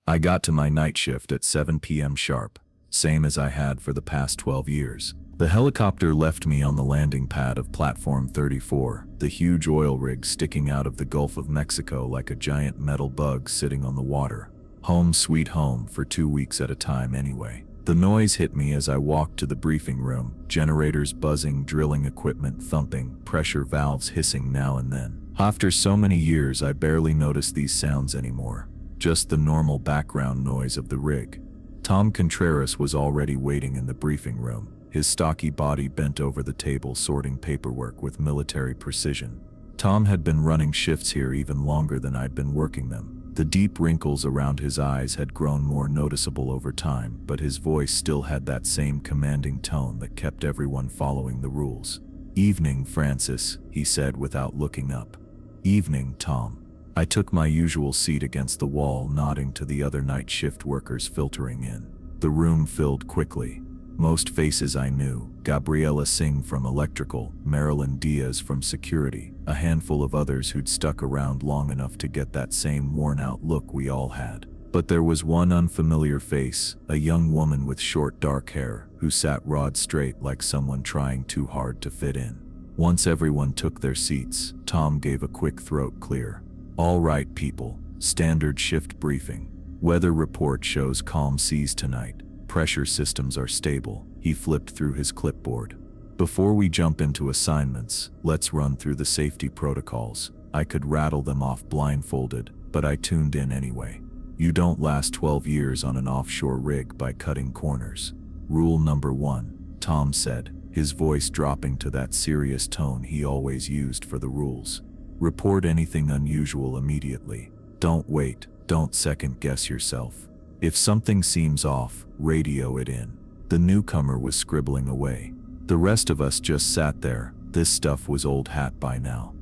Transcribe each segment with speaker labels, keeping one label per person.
Speaker 1: I got to my night shift at 7 p.m. sharp, same as I had for the past 12 years. The helicopter left me on the landing pad of Platform 34, the huge oil rig sticking out of the Gulf of Mexico like a giant metal bug sitting on the water. Home sweet home for 2 weeks at a time anyway. The noise hit me as I walked to the briefing room, generators buzzing, drilling equipment thumping, pressure valves hissing now and then. After so many years, I barely notice these sounds anymore, just the normal background noise of the rig. Tom Contreras was already waiting in the briefing room, his stocky body bent over the table sorting paperwork with military precision. Tom had been running shifts here even longer than I'd been working them. The deep wrinkles around his eyes had grown more noticeable over time, but his voice still had that same commanding tone that kept everyone following the rules. "Evening, Francis," he said without looking up. "Evening, Tom." I took my usual seat against the wall, nodding to the other night shift workers filtering in. The room filled quickly. Most faces I knew: Gabriela Singh from Electrical, Marilyn Diaz from Security, a handful of others who'd stuck around long enough to get that same worn-out look we all had. But there was one unfamiliar face, a young woman with short dark hair, who sat rod straight like someone trying too hard to fit in. Once everyone took their seats, Tom gave a quick throat clear. "All right, people, standard shift briefing. Weather report shows calm seas tonight. Pressure systems are stable." He flipped through his clipboard. "Before we jump into assignments, let's run through the safety protocols." I could rattle them off blindfolded, but I tuned in anyway. You don't last 12 years on an offshore rig by cutting corners. Rule number 1, Tom said, his voice dropping to that serious tone he always used for the rules. "Report anything unusual immediately. Don't wait, don't second guess yourself. If something seems off, radio it in." The newcomer was scribbling away. The rest of us just sat there. This stuff was old hat by now.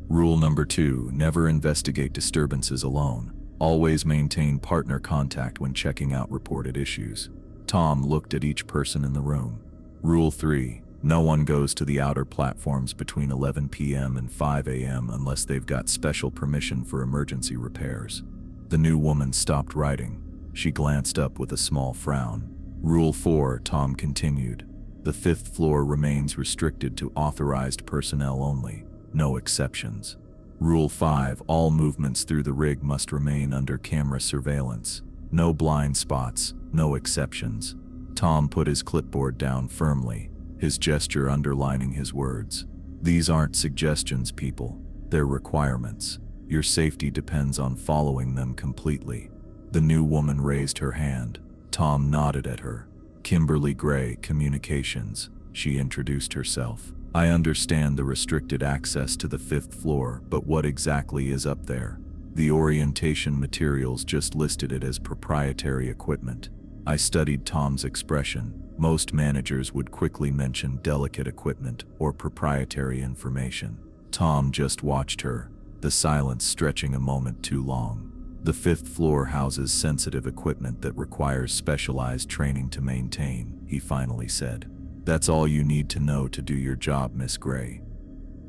Speaker 1: Rule number 2, never investigate disturbances alone. Always maintain partner contact when checking out reported issues. Tom looked at each person in the room. Rule 3, no one goes to the outer platforms between 11 p.m. and 5 a.m. unless they've got special permission for emergency repairs. The new woman stopped writing. She glanced up with a small frown. Rule 4, Tom continued. The 5th floor remains restricted to authorized personnel only. No exceptions. Rule 5, all movements through the rig must remain under camera surveillance. No blind spots, no exceptions. Tom put his clipboard down firmly, his gesture underlining his words. These aren't suggestions, people. They're requirements. Your safety depends on following them completely. The new woman raised her hand. Tom nodded at her. "Kimberly Gray, Communications," she introduced herself. "I understand the restricted access to the 5th floor, but what exactly is up there?" The orientation materials just listed it as proprietary equipment. I studied Tom's expression. Most managers would quickly mention delicate equipment or proprietary information. Tom just watched her, the silence stretching a moment too long. "The 5th floor houses sensitive equipment that requires specialized training to maintain," he finally said. "That's all you need to know to do your job, Miss Gray."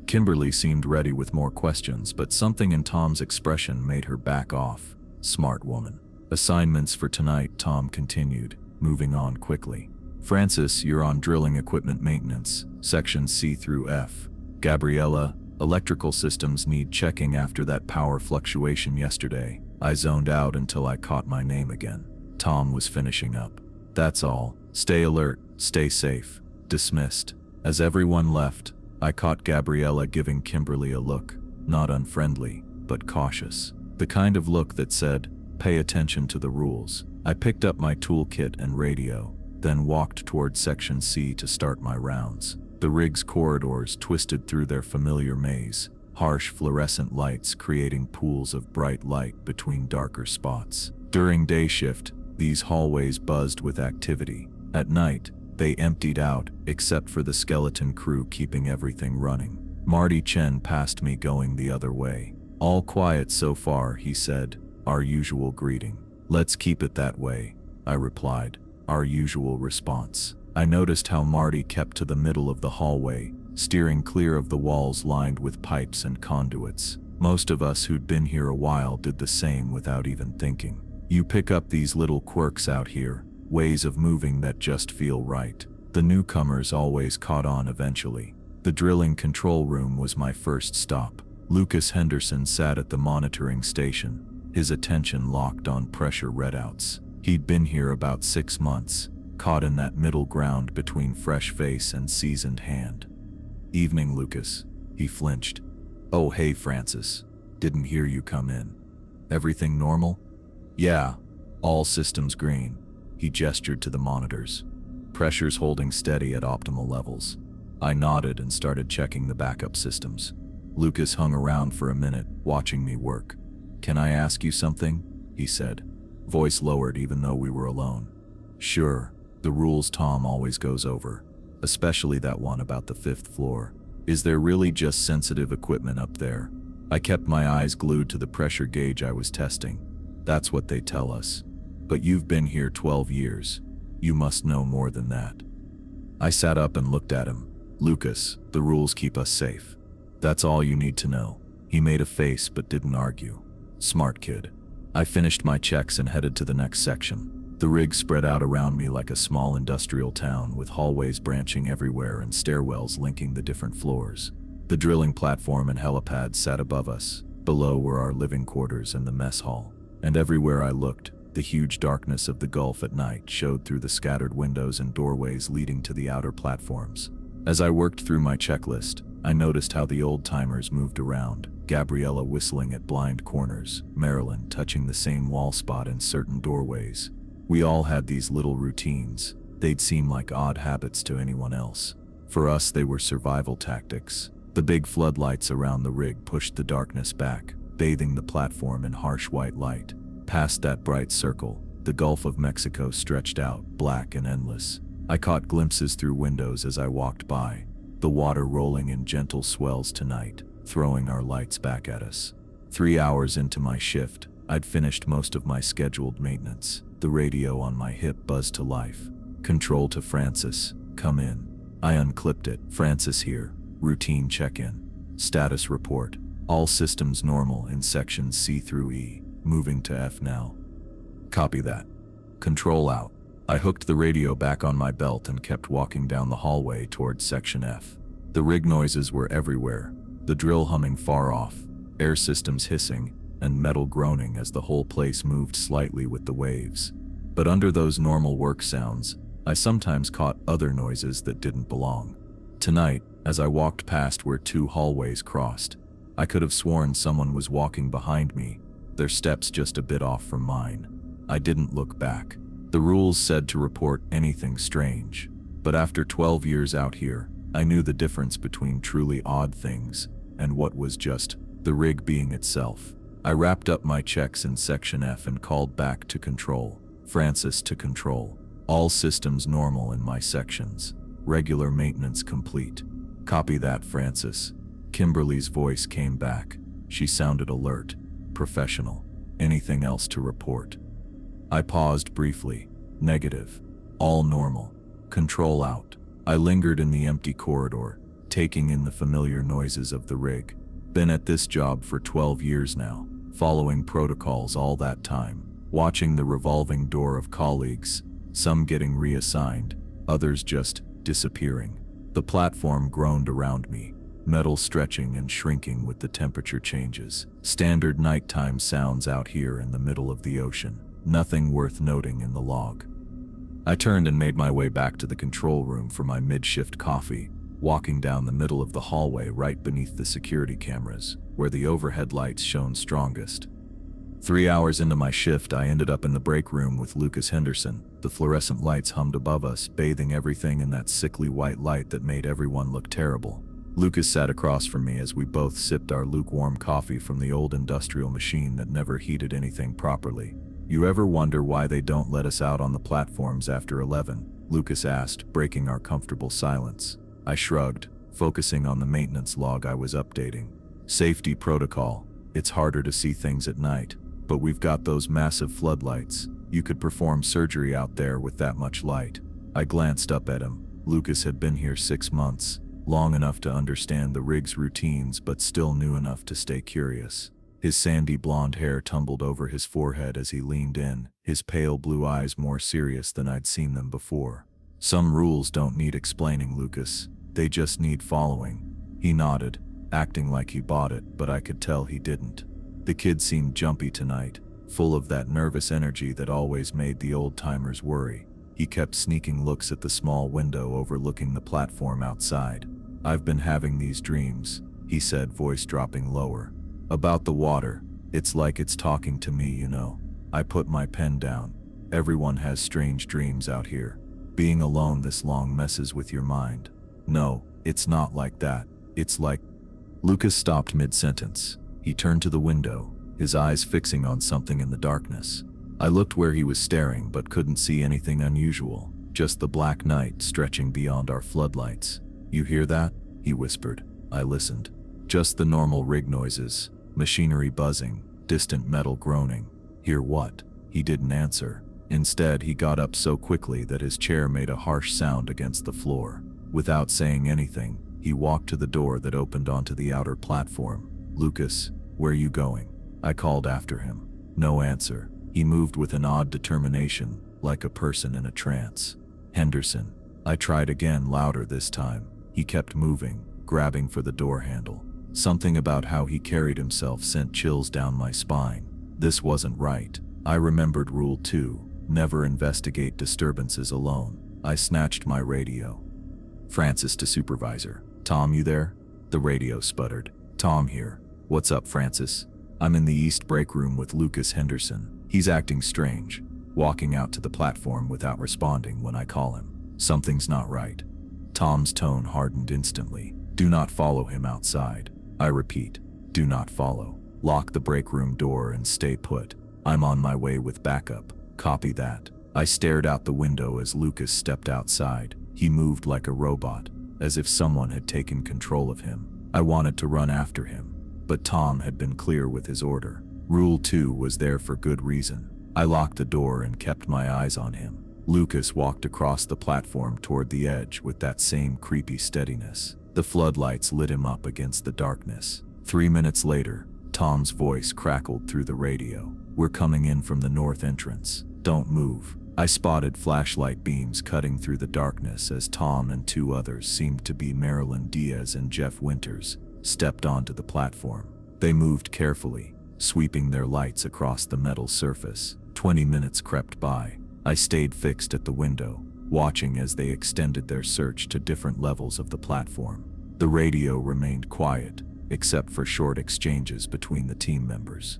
Speaker 1: Kimberly seemed ready with more questions, but something in Tom's expression made her back off. Smart woman. "Assignments for tonight," Tom continued, moving on quickly. "Francis, you're on drilling equipment maintenance, sections C through F. Gabriela, electrical systems need checking after that power fluctuation yesterday. I zoned out until I caught my name again." Tom was finishing up. "That's all. Stay alert, stay safe." Dismissed. As everyone left, I caught Gabriela giving Kimberly a look, not unfriendly, but cautious. The kind of look that said, "Pay attention to the rules." I picked up my toolkit and radio, then walked toward Section C to start my rounds. The rig's corridors twisted through their familiar maze, harsh fluorescent lights creating pools of bright light between darker spots. During day shift, these hallways buzzed with activity. At night, they emptied out, except for the skeleton crew keeping everything running. Marty Chen passed me going the other way. "All quiet so far," he said, our usual greeting. "Let's keep it that way," I replied, our usual response. I noticed how Marty kept to the middle of the hallway, steering clear of the walls lined with pipes and conduits. Most of us who'd been here a while did the same without even thinking. You pick up these little quirks out here, ways of moving that just feel right. The newcomers always caught on eventually. The drilling control room was my first stop. Lucas Henderson sat at the monitoring station, his attention locked on pressure readouts. He'd been here about 6 months, caught in that middle ground between fresh face and seasoned hand. "Evening, Lucas." He flinched. "Oh, hey, Francis. Didn't hear you come in. Everything normal?" "Yeah, all systems green." He gestured to the monitors. "Pressure's holding steady at optimal levels." I nodded and started checking the backup systems. Lucas hung around for a minute, watching me work. "Can I ask you something?" he said, voice lowered even though we were alone. "Sure, the rules Tom always goes over, especially that one about the 5th floor. Is there really just sensitive equipment up there?" I kept my eyes glued to the pressure gauge I was testing. "That's what they tell us. But you've been here 12 years. You must know more than that." I sat up and looked at him. "Lucas, the rules keep us safe. That's all you need to know." He made a face but didn't argue. Smart kid. I finished my checks and headed to the next section. The rig spread out around me like a small industrial town, with hallways branching everywhere and stairwells linking the different floors. The drilling platform and helipad sat above us. Below were our living quarters and the mess hall. And everywhere I looked, the huge darkness of the Gulf at night showed through the scattered windows and doorways leading to the outer platforms. As I worked through my checklist, I noticed how the old-timers moved around, Gabriella whistling at blind corners, Marilyn touching the same wall spot in certain doorways. We all had these little routines. They'd seem like odd habits to anyone else. For us, they were survival tactics. The big floodlights around the rig pushed the darkness back, bathing the platform in harsh white light. Past that bright circle, the Gulf of Mexico stretched out, black and endless. I caught glimpses through windows as I walked by, the water rolling in gentle swells tonight, throwing our lights back at us. 3 hours into my shift, I'd finished most of my scheduled maintenance. The radio on my hip buzzed to life. "Control to Francis, come in." I unclipped it. "Francis here. Routine check-in. Status report. All systems normal in sections C through E. Moving to F now." "Copy that. Control out." I hooked the radio back on my belt and kept walking down the hallway towards section F. The rig noises were everywhere, the drill humming far off, air systems hissing, and metal groaning as the whole place moved slightly with the waves. But under those normal work sounds, I sometimes caught other noises that didn't belong. Tonight, as I walked past where 2 hallways crossed, I could have sworn someone was walking behind me, their steps just a bit off from mine. I didn't look back. The rules said to report anything strange, but after 12 years out here, I knew the difference between truly odd things and what was just the rig being itself. I wrapped up my checks in section F and called back to control. "Francis to control. All systems normal in my sections. Regular maintenance complete." "Copy that, Francis." Kimberly's voice came back. She sounded alert, professional. "Anything else to report?" I paused briefly. "Negative. All normal. Control out." I lingered in the empty corridor, taking in the familiar noises of the rig. Been at this job for 12 years now, following protocols all that time, watching the revolving door of colleagues, some getting reassigned, others just disappearing. The platform groaned around me, metal stretching and shrinking with the temperature changes. Standard nighttime sounds out here in the middle of the ocean. Nothing worth noting in the log. I turned and made my way back to the control room for my mid-shift coffee, walking down the middle of the hallway right beneath the security cameras, where the overhead lights shone strongest. 3 hours into my shift, I ended up in the break room with Lucas Henderson. The fluorescent lights hummed above us, bathing everything in that sickly white light that made everyone look terrible. Lucas sat across from me as we both sipped our lukewarm coffee from the old industrial machine that never heated anything properly. "You ever wonder why they don't let us out on the platforms after 11? Lucas asked, breaking our comfortable silence. I shrugged, focusing on the maintenance log I was updating. "Safety protocol. It's harder to see things at night, but we've got those massive floodlights. You could perform surgery out there with that much light." I glanced up at him. Lucas had been here 6 months, long enough to understand the rig's routines but still new enough to stay curious. His sandy blonde hair tumbled over his forehead as he leaned in, his pale blue eyes more serious than I'd seen them before. "Some rules don't need explaining, Lucas. They just need following." He nodded, acting like he bought it, but I could tell he didn't. The kid seemed jumpy tonight, full of that nervous energy that always made the old-timers worry. He kept sneaking looks at the small window overlooking the platform outside. "I've been having these dreams," he said, voice dropping lower. "About the water. It's like it's talking to me, you know." I put my pen down. Everyone has strange dreams out here. Being alone this long messes with your mind. "No, it's not like that. It's like..." Lucas stopped mid-sentence. He turned to the window, his eyes fixing on something in the darkness. I looked where he was staring but couldn't see anything unusual, just the black night stretching beyond our floodlights. "You hear that?" he whispered. I listened. Just the normal rig noises, machinery buzzing, distant metal groaning. "Hear what?" He didn't answer. Instead, he got up so quickly that his chair made a harsh sound against the floor. Without saying anything, he walked to the door that opened onto the outer platform. "Lucas, where you going?" I called after him. No answer. He moved with an odd determination, like a person in a trance. "Henderson." I tried again, louder this time. He kept moving, grabbing for the door handle. Something about how he carried himself sent chills down my spine. This wasn't right. I remembered Rule 2, never investigate disturbances alone. I snatched my radio. "Francis to supervisor." "Tom, you there?" The radio sputtered. "Tom here." "What's up, Francis?" "I'm in the east break room with Lucas Henderson. He's acting strange, walking out to the platform without responding when I call him. Something's not right." Tom's tone hardened instantly. "Do not follow him outside." I repeat, do not follow. Lock the break room door and stay put. I'm on my way with backup. Copy that. I stared out the window as Lucas stepped outside. He moved like a robot, as if someone had taken control of him. I wanted to run after him, but Tom had been clear with his order. Rule 2 was there for good reason. I locked the door and kept my eyes on him. Lucas walked across the platform toward the edge with that same creepy steadiness. The floodlights lit him up against the darkness. 3 minutes later, Tom's voice crackled through the radio. "We're coming in from the north entrance. Don't move." I spotted flashlight beams cutting through the darkness as Tom and two others, seemed to be Marilyn Diaz and Jeff Winters, stepped onto the platform. They moved carefully, sweeping their lights across the metal surface. 20 minutes crept by. I stayed fixed at the window, watching as they extended their search to different levels of the platform. The radio remained quiet, except for short exchanges between the team members.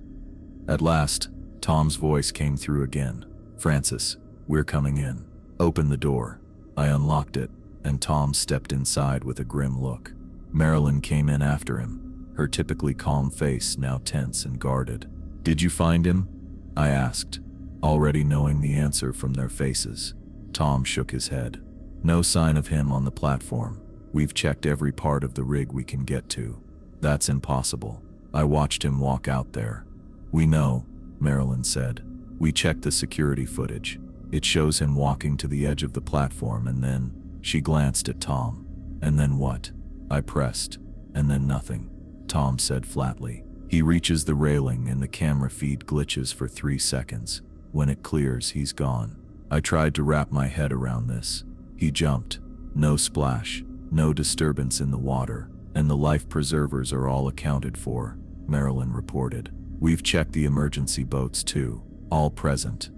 Speaker 1: At last, Tom's voice came through again. "Francis, we're coming in. Open the door." I unlocked it, and Tom stepped inside with a grim look. Marilyn came in after him, her typically calm face now tense and guarded. "Did you find him?" I asked, already knowing the answer from their faces. Tom shook his head. "No sign of him on the platform. We've checked every part of the rig we can get to." "That's impossible. I watched him walk out there." "We know," Marilyn said. "We checked the security footage. It shows him walking to the edge of the platform and then..." She glanced at Tom. "And then what?" I pressed. "And then nothing," Tom said flatly. "He reaches the railing and the camera feed glitches for 3 seconds. When it clears, he's gone." I tried to wrap my head around this. He jumped. No splash, no disturbance in the water, and the life preservers are all accounted for, Marilyn reported. "We've checked the emergency boats too, all present."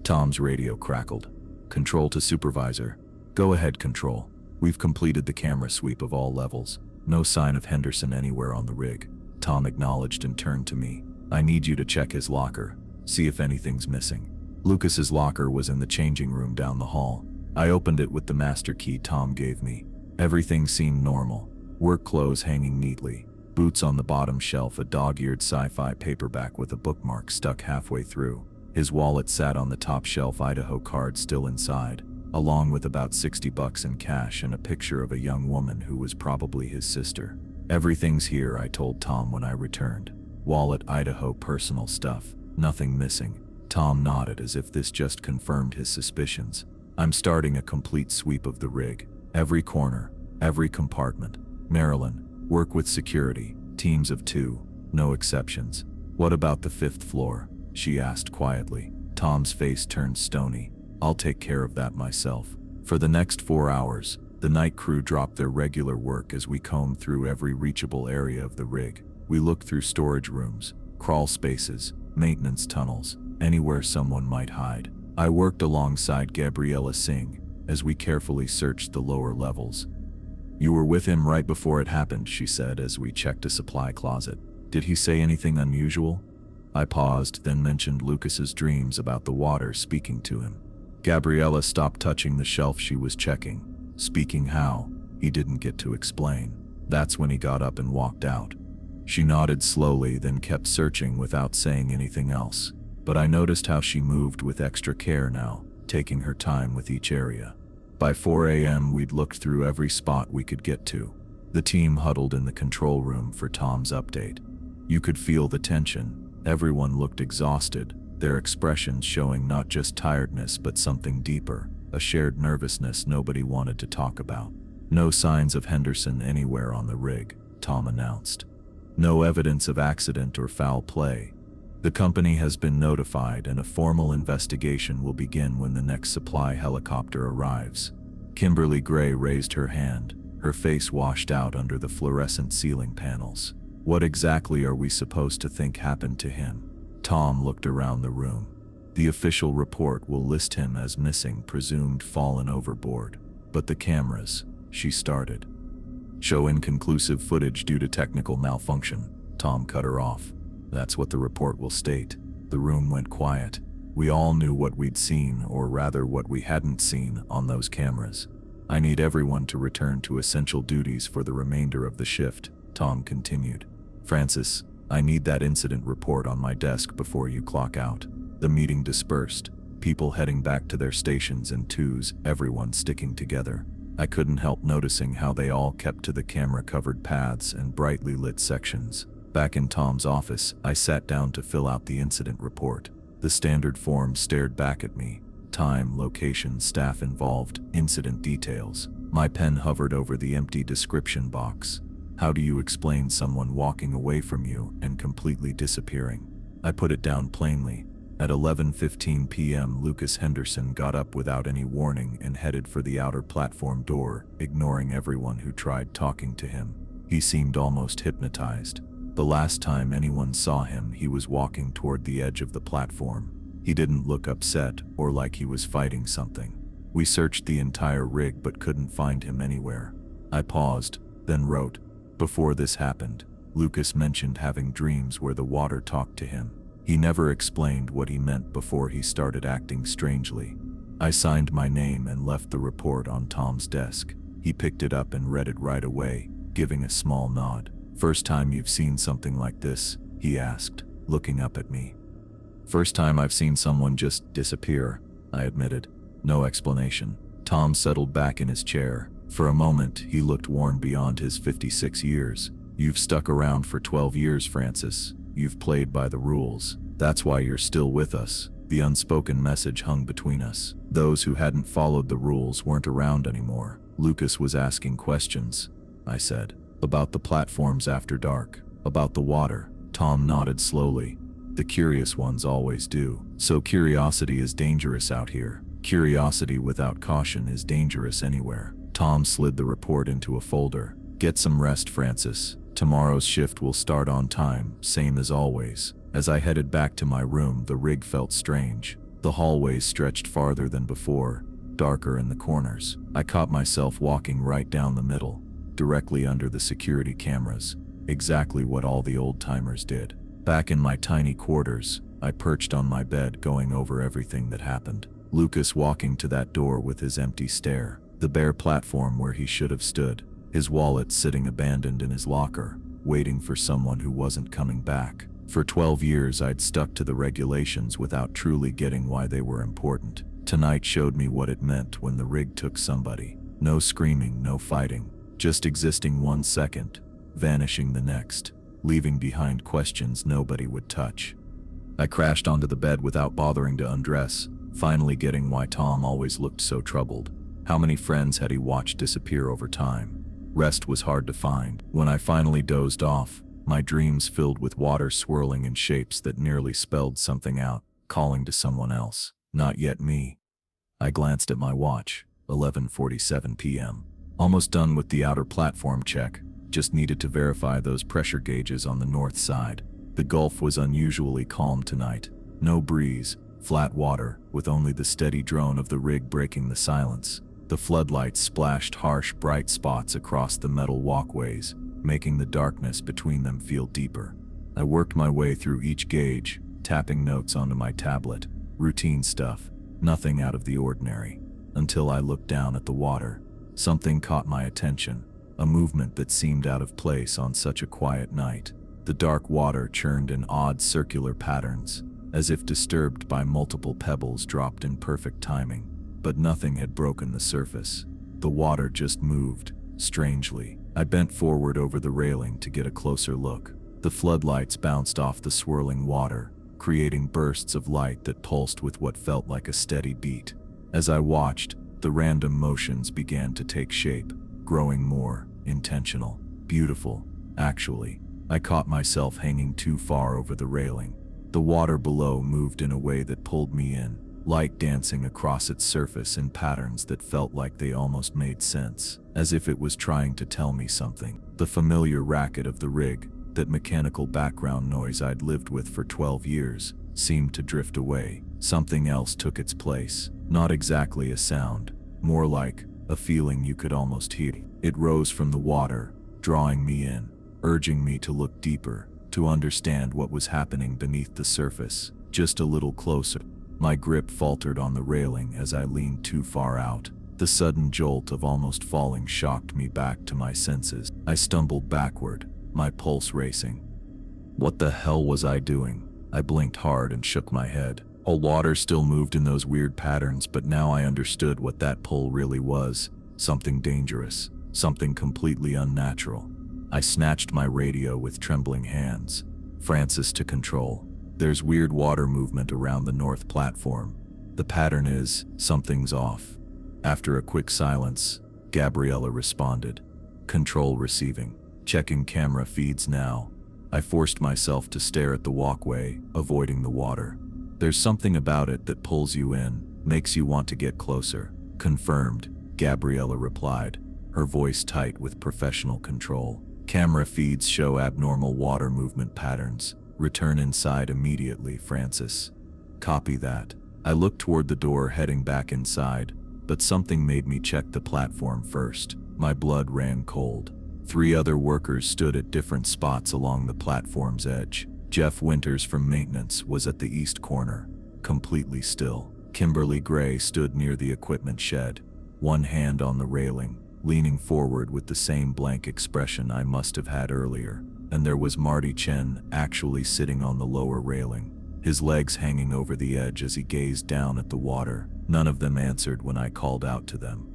Speaker 1: Tom's radio crackled. "Control to supervisor." "Go ahead, Control. We've completed the camera sweep of all levels. No sign of Henderson anywhere on the rig." Tom acknowledged and turned to me. "I need you to check his locker. See if anything's missing." Lucas's locker was in the changing room down the hall. I opened it with the master key Tom gave me. Everything seemed normal. Work clothes hanging neatly, boots on the bottom shelf, a dog-eared sci-fi paperback with a bookmark stuck halfway through. His wallet sat on the top shelf, Idaho card still inside, along with about $60 in cash and a picture of a young woman who was probably his sister. "Everything's here," I told Tom when I returned. "Wallet, Idaho, personal stuff. Nothing missing." Tom nodded as if this just confirmed his suspicions. "I'm starting a complete sweep of the rig. Every corner, every compartment. Marilyn, work with security, teams of 2, no exceptions. "What about the 5th floor?" she asked quietly. Tom's face turned stony. "I'll take care of that myself." For the next 4 hours, the night crew dropped their regular work as we combed through every reachable area of the rig. We looked through storage rooms, crawl spaces, maintenance tunnels, anywhere someone might hide. I worked alongside Gabriella Singh as we carefully searched the lower levels. "You were with him right before it happened," she said as we checked a supply closet. "Did he say anything unusual?" I paused, then mentioned Lucas's dreams about the water speaking to him. Gabriella stopped touching the shelf she was checking. Speaking how? He didn't get to explain. That's when he got up and walked out. She nodded slowly, then kept searching without saying anything else. But I noticed how she moved with extra care now, taking her time with each area. By 4 a.m., we'd looked through every spot we could get to. The team huddled in the control room for Tom's update. You could feel the tension. Everyone looked exhausted, their expressions showing not just tiredness but something deeper, a shared nervousness nobody wanted to talk about. "No signs of Henderson anywhere on the rig," Tom announced. "No evidence of accident or foul play. The company has been notified and a formal investigation will begin when the next supply helicopter arrives." Kimberly Gray raised her hand, her face washed out under the fluorescent ceiling panels. "What exactly are we supposed to think happened to him?" Tom looked around the room. "The official report will list him as missing, presumed fallen overboard. But the cameras," she started, "show inconclusive footage due to technical malfunction." Tom cut her off. "That's what the report will state." The room went quiet. We all knew what we'd seen, or rather what we hadn't seen, on those cameras. "I need everyone to return to essential duties for the remainder of the shift," Tom continued. "Francis, I need that incident report on my desk before you clock out." The meeting dispersed, people heading back to their stations in twos, everyone sticking together. I couldn't help noticing how they all kept to the camera-covered paths and brightly lit sections. Back in Tom's office, I sat down to fill out the incident report. The standard form stared back at me. Time, location, staff involved, incident details. My pen hovered over the empty description box. How do you explain someone walking away from you and completely disappearing? I put it down plainly. At 11:15 p.m., Lucas Henderson got up without any warning and headed for the outer platform door, ignoring everyone who tried talking to him. He seemed almost hypnotized. The last time anyone saw him, he was walking toward the edge of the platform. He didn't look upset or like he was fighting something. We searched the entire rig but couldn't find him anywhere. I paused, then wrote, "Before this happened, Lucas mentioned having dreams where the water talked to him. He never explained what he meant before he started acting strangely." I signed my name and left the report on Tom's desk. He picked it up and read it right away, giving a small nod. "First time you've seen something like this?" he asked, looking up at me. "First time I've seen someone just disappear," I admitted. No explanation. Tom settled back in his chair. For a moment, he looked worn beyond his 56 years. "You've stuck around for 12 years, Francis. You've played by the rules. That's why you're still with us." The unspoken message hung between us. Those who hadn't followed the rules weren't around anymore. Lucas was asking questions, I said. "About the platforms after dark. About the water." Tom nodded slowly. "The curious ones always do. So curiosity is dangerous out here. Curiosity without caution is dangerous anywhere." Tom slid the report into a folder. "Get some rest, Francis. Tomorrow's shift will start on time, same as always." As I headed back to my room, the rig felt strange. The hallways stretched farther than before, darker in the corners. I caught myself walking right down the middle, directly under the security cameras. Exactly what all the old-timers did. Back in my tiny quarters, I perched on my bed going over everything that happened. Lucas walking to that door with his empty stare. The bare platform where he should have stood. His wallet sitting abandoned in his locker, waiting for someone who wasn't coming back. For 12 years I'd stuck to the regulations without truly getting why they were important. Tonight showed me what it meant when the rig took somebody. No screaming, no fighting. Just existing 1 second, vanishing the next, leaving behind questions nobody would touch. I crashed onto the bed without bothering to undress, finally getting why Tom always looked so troubled. How many friends had he watched disappear over time? Rest was hard to find. When I finally dozed off, my dreams filled with water swirling in shapes that nearly spelled something out, calling to someone else. Not yet me. I glanced at my watch, 11:47 p.m. Almost done with the outer platform check, just needed to verify those pressure gauges on the north side. The Gulf was unusually calm tonight. No breeze, flat water, with only the steady drone of the rig breaking the silence. The floodlights splashed harsh, bright spots across the metal walkways, making the darkness between them feel deeper. I worked my way through each gauge, tapping notes onto my tablet. Routine stuff, nothing out of the ordinary. Until I looked down at the water. Something caught my attention, a movement that seemed out of place on such a quiet night. The dark water churned in odd circular patterns, as if disturbed by multiple pebbles dropped in perfect timing. But nothing had broken the surface. The water just moved, strangely. I bent forward over the railing to get a closer look. The floodlights bounced off the swirling water, creating bursts of light that pulsed with what felt like a steady beat. As I watched, the random motions began to take shape, growing more intentional, beautiful. Actually, I caught myself hanging too far over the railing. The water below moved in a way that pulled me in, light dancing across its surface in patterns that felt like they almost made sense, as if it was trying to tell me something. The familiar racket of the rig, that mechanical background noise I'd lived with for 12 years, seemed to drift away. Something else took its place. Not exactly a sound, more like a feeling you could almost hear. It rose from the water, drawing me in, urging me to look deeper, to understand what was happening beneath the surface, just a little closer. My grip faltered on the railing as I leaned too far out. The sudden jolt of almost falling shocked me back to my senses. I stumbled backward, my pulse racing. What the hell was I doing? I blinked hard and shook my head. All water still moved in those weird patterns, but now I understood what that pull really was. Something dangerous, something completely unnatural. I snatched my radio with trembling hands. Francis to control. There's weird water movement around the north platform. The pattern is, something's off. After a quick silence, Gabriella responded. Control receiving. Checking camera feeds now. I forced myself to stare at the walkway, avoiding the water. There's something about it that pulls you in, makes you want to get closer. Confirmed, Gabriella replied, her voice tight with professional control. Camera feeds show abnormal water movement patterns. Return inside immediately, Francis. Copy that. I looked toward the door heading back inside, but something made me check the platform first. My blood ran cold. 3 other workers stood at different spots along the platform's edge. Jeff Winters from maintenance was at the east corner, completely still. Kimberly Gray stood near the equipment shed, one hand on the railing, leaning forward with the same blank expression I must have had earlier. And there was Marty Chen actually sitting on the lower railing, his legs hanging over the edge as he gazed down at the water. None of them answered when I called out to them.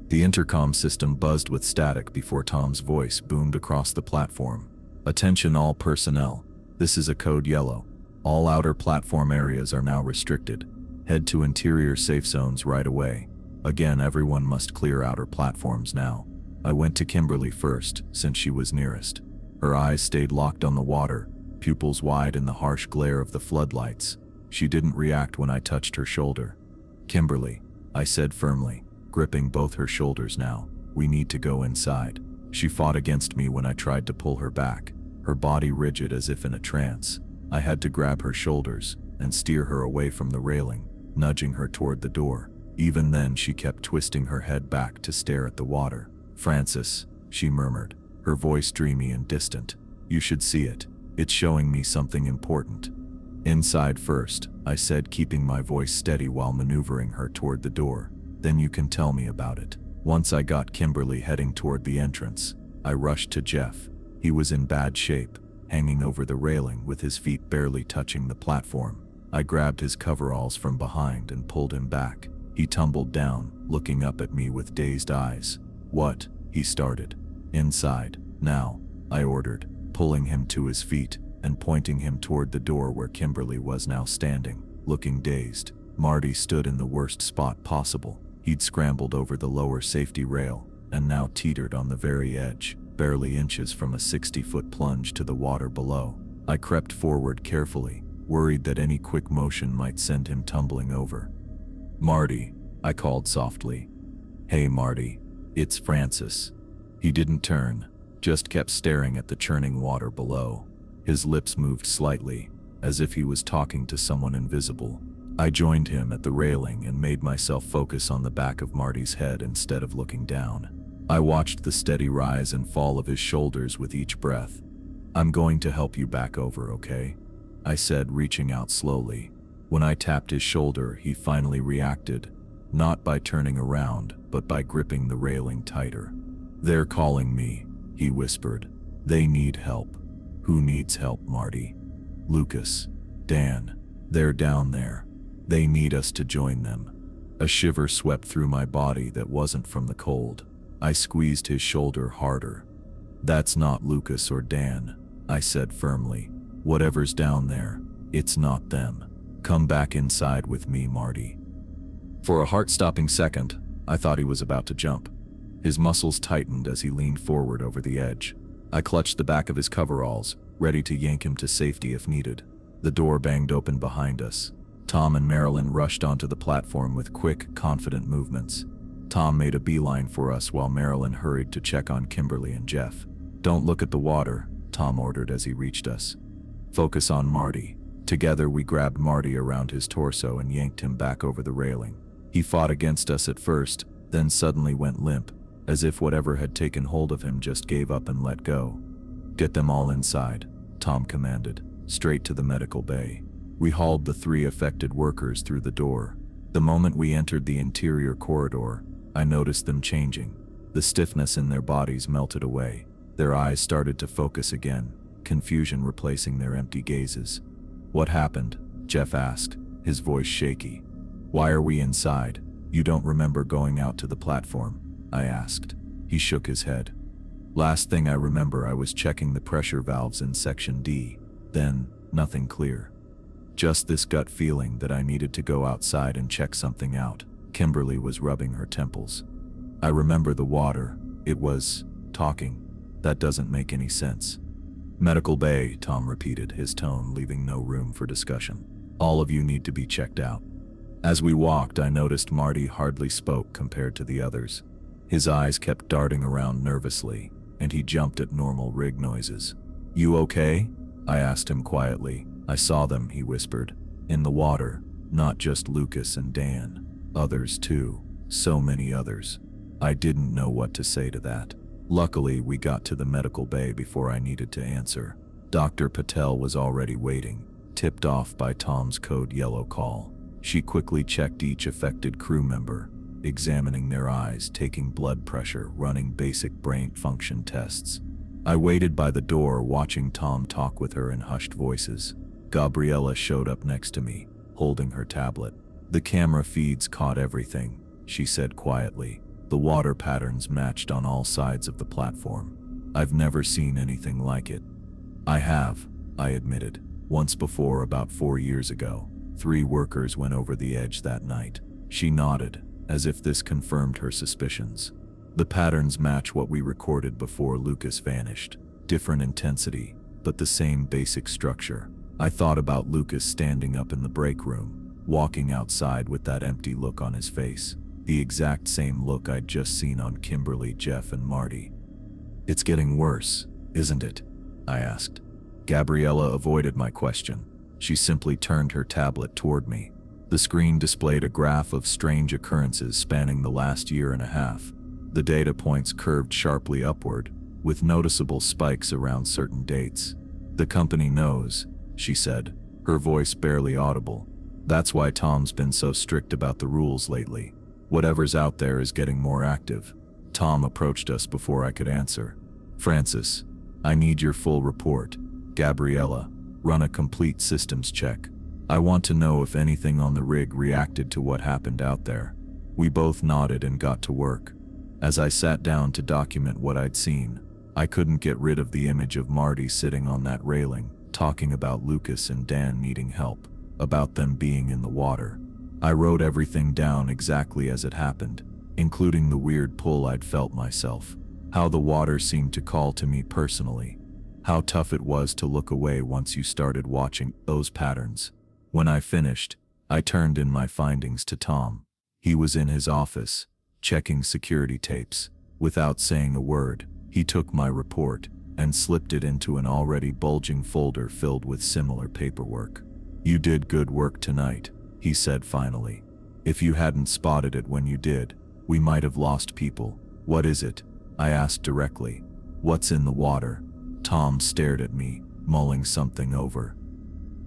Speaker 1: The intercom system buzzed with static before Tom's voice boomed across the platform. Attention all personnel. This is a code yellow. All outer platform areas are now restricted. Head to interior safe zones right away. Again, everyone must clear outer platforms now. I went to Kimberly first, since she was nearest. Her eyes stayed locked on the water, pupils wide in the harsh glare of the floodlights. She didn't react when I touched her shoulder. Kimberly, I said firmly, gripping both her shoulders now, we need to go inside. She fought against me when I tried to pull her back, her body rigid as if in a trance. I had to grab her shoulders and steer her away from the railing, nudging her toward the door. Even then, she kept twisting her head back to stare at the water. Francis, she murmured, her voice dreamy and distant. You should see it. It's showing me something important. Inside first, I said, keeping my voice steady while maneuvering her toward the door. Then you can tell me about it. Once I got Kimberly heading toward the entrance, I rushed to Jeff. He was in bad shape, hanging over the railing with his feet barely touching the platform. I grabbed his coveralls from behind and pulled him back. He tumbled down, looking up at me with dazed eyes. What? He started. Inside, now, I ordered, pulling him to his feet and pointing him toward the door where Kimberly was now standing, looking dazed. Marty stood in the worst spot possible. He'd scrambled over the lower safety rail and now teetered on the very edge. barely inches from a 60-foot plunge to the water below. I crept forward carefully, worried that any quick motion might send him tumbling over. "Marty," I called softly. "Hey Marty, it's Francis." He didn't turn, just kept staring at the churning water below. His lips moved slightly, as if he was talking to someone invisible. I joined him at the railing and made myself focus on the back of Marty's head instead of looking down. I watched the steady rise and fall of his shoulders with each breath. "I'm going to help you back over, okay?" I said, reaching out slowly. When I tapped his shoulder, he finally reacted, not by turning around, but by gripping the railing tighter. "They're calling me," he whispered. "They need help." "Who needs help, Marty?" "Lucas, Dan. They're down there. They need us to join them." A shiver swept through my body that wasn't from the cold. I squeezed his shoulder harder. "That's not Lucas or Dan," I said firmly. "Whatever's down there, it's not them. Come back inside with me, Marty." For a heart-stopping second, I thought he was about to jump. His muscles tightened as he leaned forward over the edge. I clutched the back of his coveralls, ready to yank him to safety if needed. The door banged open behind us. Tom and Marilyn rushed onto the platform with quick, confident movements. Tom made a beeline for us while Marilyn hurried to check on Kimberly and Jeff. "Don't look at the water," Tom ordered as he reached us. "Focus on Marty." Together we grabbed Marty around his torso and yanked him back over the railing. He fought against us at first, then suddenly went limp, as if whatever had taken hold of him just gave up and let go. "Get them all inside," Tom commanded, straight to the medical bay. We hauled the 3 affected workers through the door. The moment we entered the interior corridor, I noticed them changing. The stiffness in their bodies melted away. Their eyes started to focus again, confusion replacing their empty gazes. "What happened?" Jeff asked, his voice shaky. "Why are we inside? You don't remember going out to the platform?" I asked. He shook his head. "Last thing I remember, I was checking the pressure valves in Section D. Then, nothing clear. Just this gut feeling that I needed to go outside and check something out." Kimberly was rubbing her temples. "I remember the water. It was talking. That doesn't make any sense." "Medical bay," Tom repeated, his tone leaving no room for discussion. "All of you need to be checked out." As we walked, I noticed Marty hardly spoke compared to the others. His eyes kept darting around nervously, and he jumped at normal rig noises. "You okay?" I asked him quietly. "I saw them," he whispered. "In the water. Not just Lucas and Dan. Others too. So many others." I didn't know what to say to that. Luckily, we got to the medical bay before I needed to answer. Dr. Patel was already waiting, tipped off by Tom's code yellow call. She quickly checked each affected crew member, examining their eyes, taking blood pressure, running basic brain function tests. I waited by the door, watching Tom talk with her in hushed voices. Gabriella showed up next to me, holding her tablet. "The camera feeds caught everything," she said quietly. "The water patterns matched on all sides of the platform. I've never seen anything like it." "I have," I admitted. "Once before, about 4 years ago. 3 workers went over the edge that night." She nodded, as if this confirmed her suspicions. "The patterns match what we recorded before Lucas vanished. Different intensity, but the same basic structure." I thought about Lucas standing up in the break room, walking outside with that empty look on his face. The exact same look I'd just seen on Kimberly, Jeff, and Marty. "It's getting worse, isn't it?" I asked. Gabriella avoided my question. She simply turned her tablet toward me. The screen displayed a graph of strange occurrences spanning the last year and a half. The data points curved sharply upward, with noticeable spikes around certain dates. "The company knows," she said, her voice barely audible. "That's why Tom's been so strict about the rules lately. Whatever's out there is getting more active." Tom approached us before I could answer. "Francis, I need your full report. Gabriella, run a complete systems check. I want to know if anything on the rig reacted to what happened out there." We both nodded and got to work. As I sat down to document what I'd seen, I couldn't get rid of the image of Marty sitting on that railing, talking about Lucas and Dan needing help, about them being in the water. I wrote everything down exactly as it happened, including the weird pull I'd felt myself, How the water seemed to call to me personally. How tough it was to look away once you started watching those patterns. When I finished, I turned in my findings to Tom. He was in his office, checking security tapes. Without saying a word, he took my report and slipped it into an already bulging folder filled with similar paperwork. "You did good work tonight," he said finally. "If you hadn't spotted it when you did, we might have lost people." "What is it?" I asked directly. "What's in the water?" Tom stared at me, mulling something over.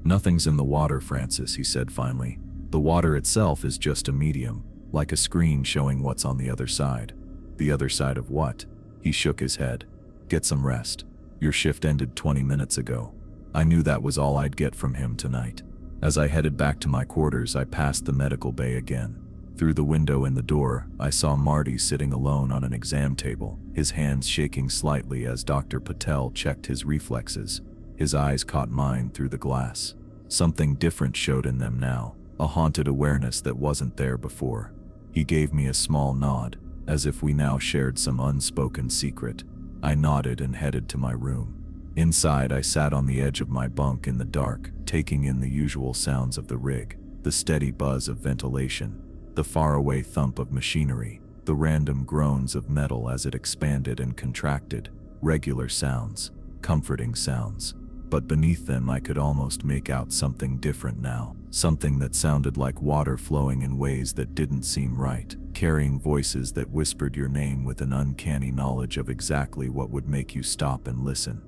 Speaker 1: "Nothing's in the water, Francis," he said finally. "The water itself is just a medium, like a screen showing what's on the other side." "The other side of what?" He shook his head. "Get some rest. Your shift ended 20 minutes ago." I knew that was all I'd get from him tonight. As I headed back to my quarters, I passed the medical bay again. Through the window in the door, I saw Marty sitting alone on an exam table, his hands shaking slightly as Dr. Patel checked his reflexes. His eyes caught mine through the glass. Something different showed in them now, a haunted awareness that wasn't there before. He gave me a small nod, as if we now shared some unspoken secret. I nodded and headed to my room. Inside, I sat on the edge of my bunk in the dark, taking in the usual sounds of the rig, the steady buzz of ventilation, the faraway thump of machinery, the random groans of metal as it expanded and contracted, regular sounds, comforting sounds. But beneath them I could almost make out something different now, something that sounded like water flowing in ways that didn't seem right, carrying voices that whispered your name with an uncanny knowledge of exactly what would make you stop and listen.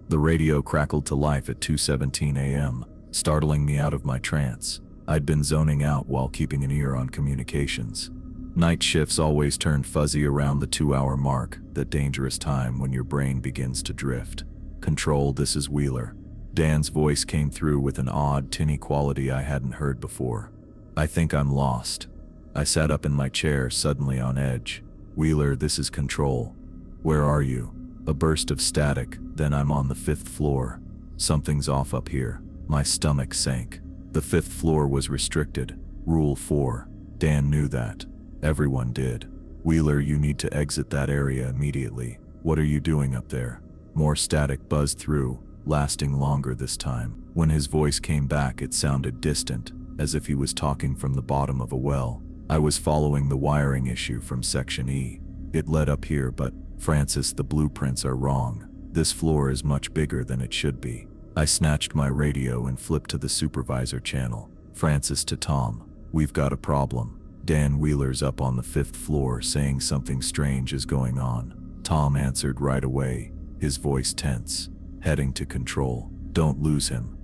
Speaker 1: The radio crackled to life at 2:17 a.m., startling me out of my trance. I'd been zoning out while keeping an ear on communications. Night shifts always turned fuzzy around the 2-hour mark, that dangerous time when your brain begins to drift. "Control, this is Wheeler." Dan's voice came through with an odd, tinny quality I hadn't heard before. "I think I'm lost." I sat up in my chair, suddenly on edge. "Wheeler, this is Control. Where are you?" A burst of static, then I'm on the 5th floor. Something's off up here. My stomach sank. The 5th floor was restricted. Rule 4. Dan knew that. Everyone did. "Wheeler, you need to exit that area immediately. What are you doing up there?" More static buzzed through, lasting longer this time. When his voice came back, it sounded distant, as if he was talking from the bottom of a well. "I was following the wiring issue from Section E. It led up here, but, Francis, the blueprints are wrong. This floor is much bigger than it should be." I snatched my radio and flipped to the supervisor channel. "Francis to Tom. We've got a problem. Dan Wheeler's up on the 5th floor saying something strange is going on." Tom answered right away, his voice tense. "Heading to Control. Don't lose him."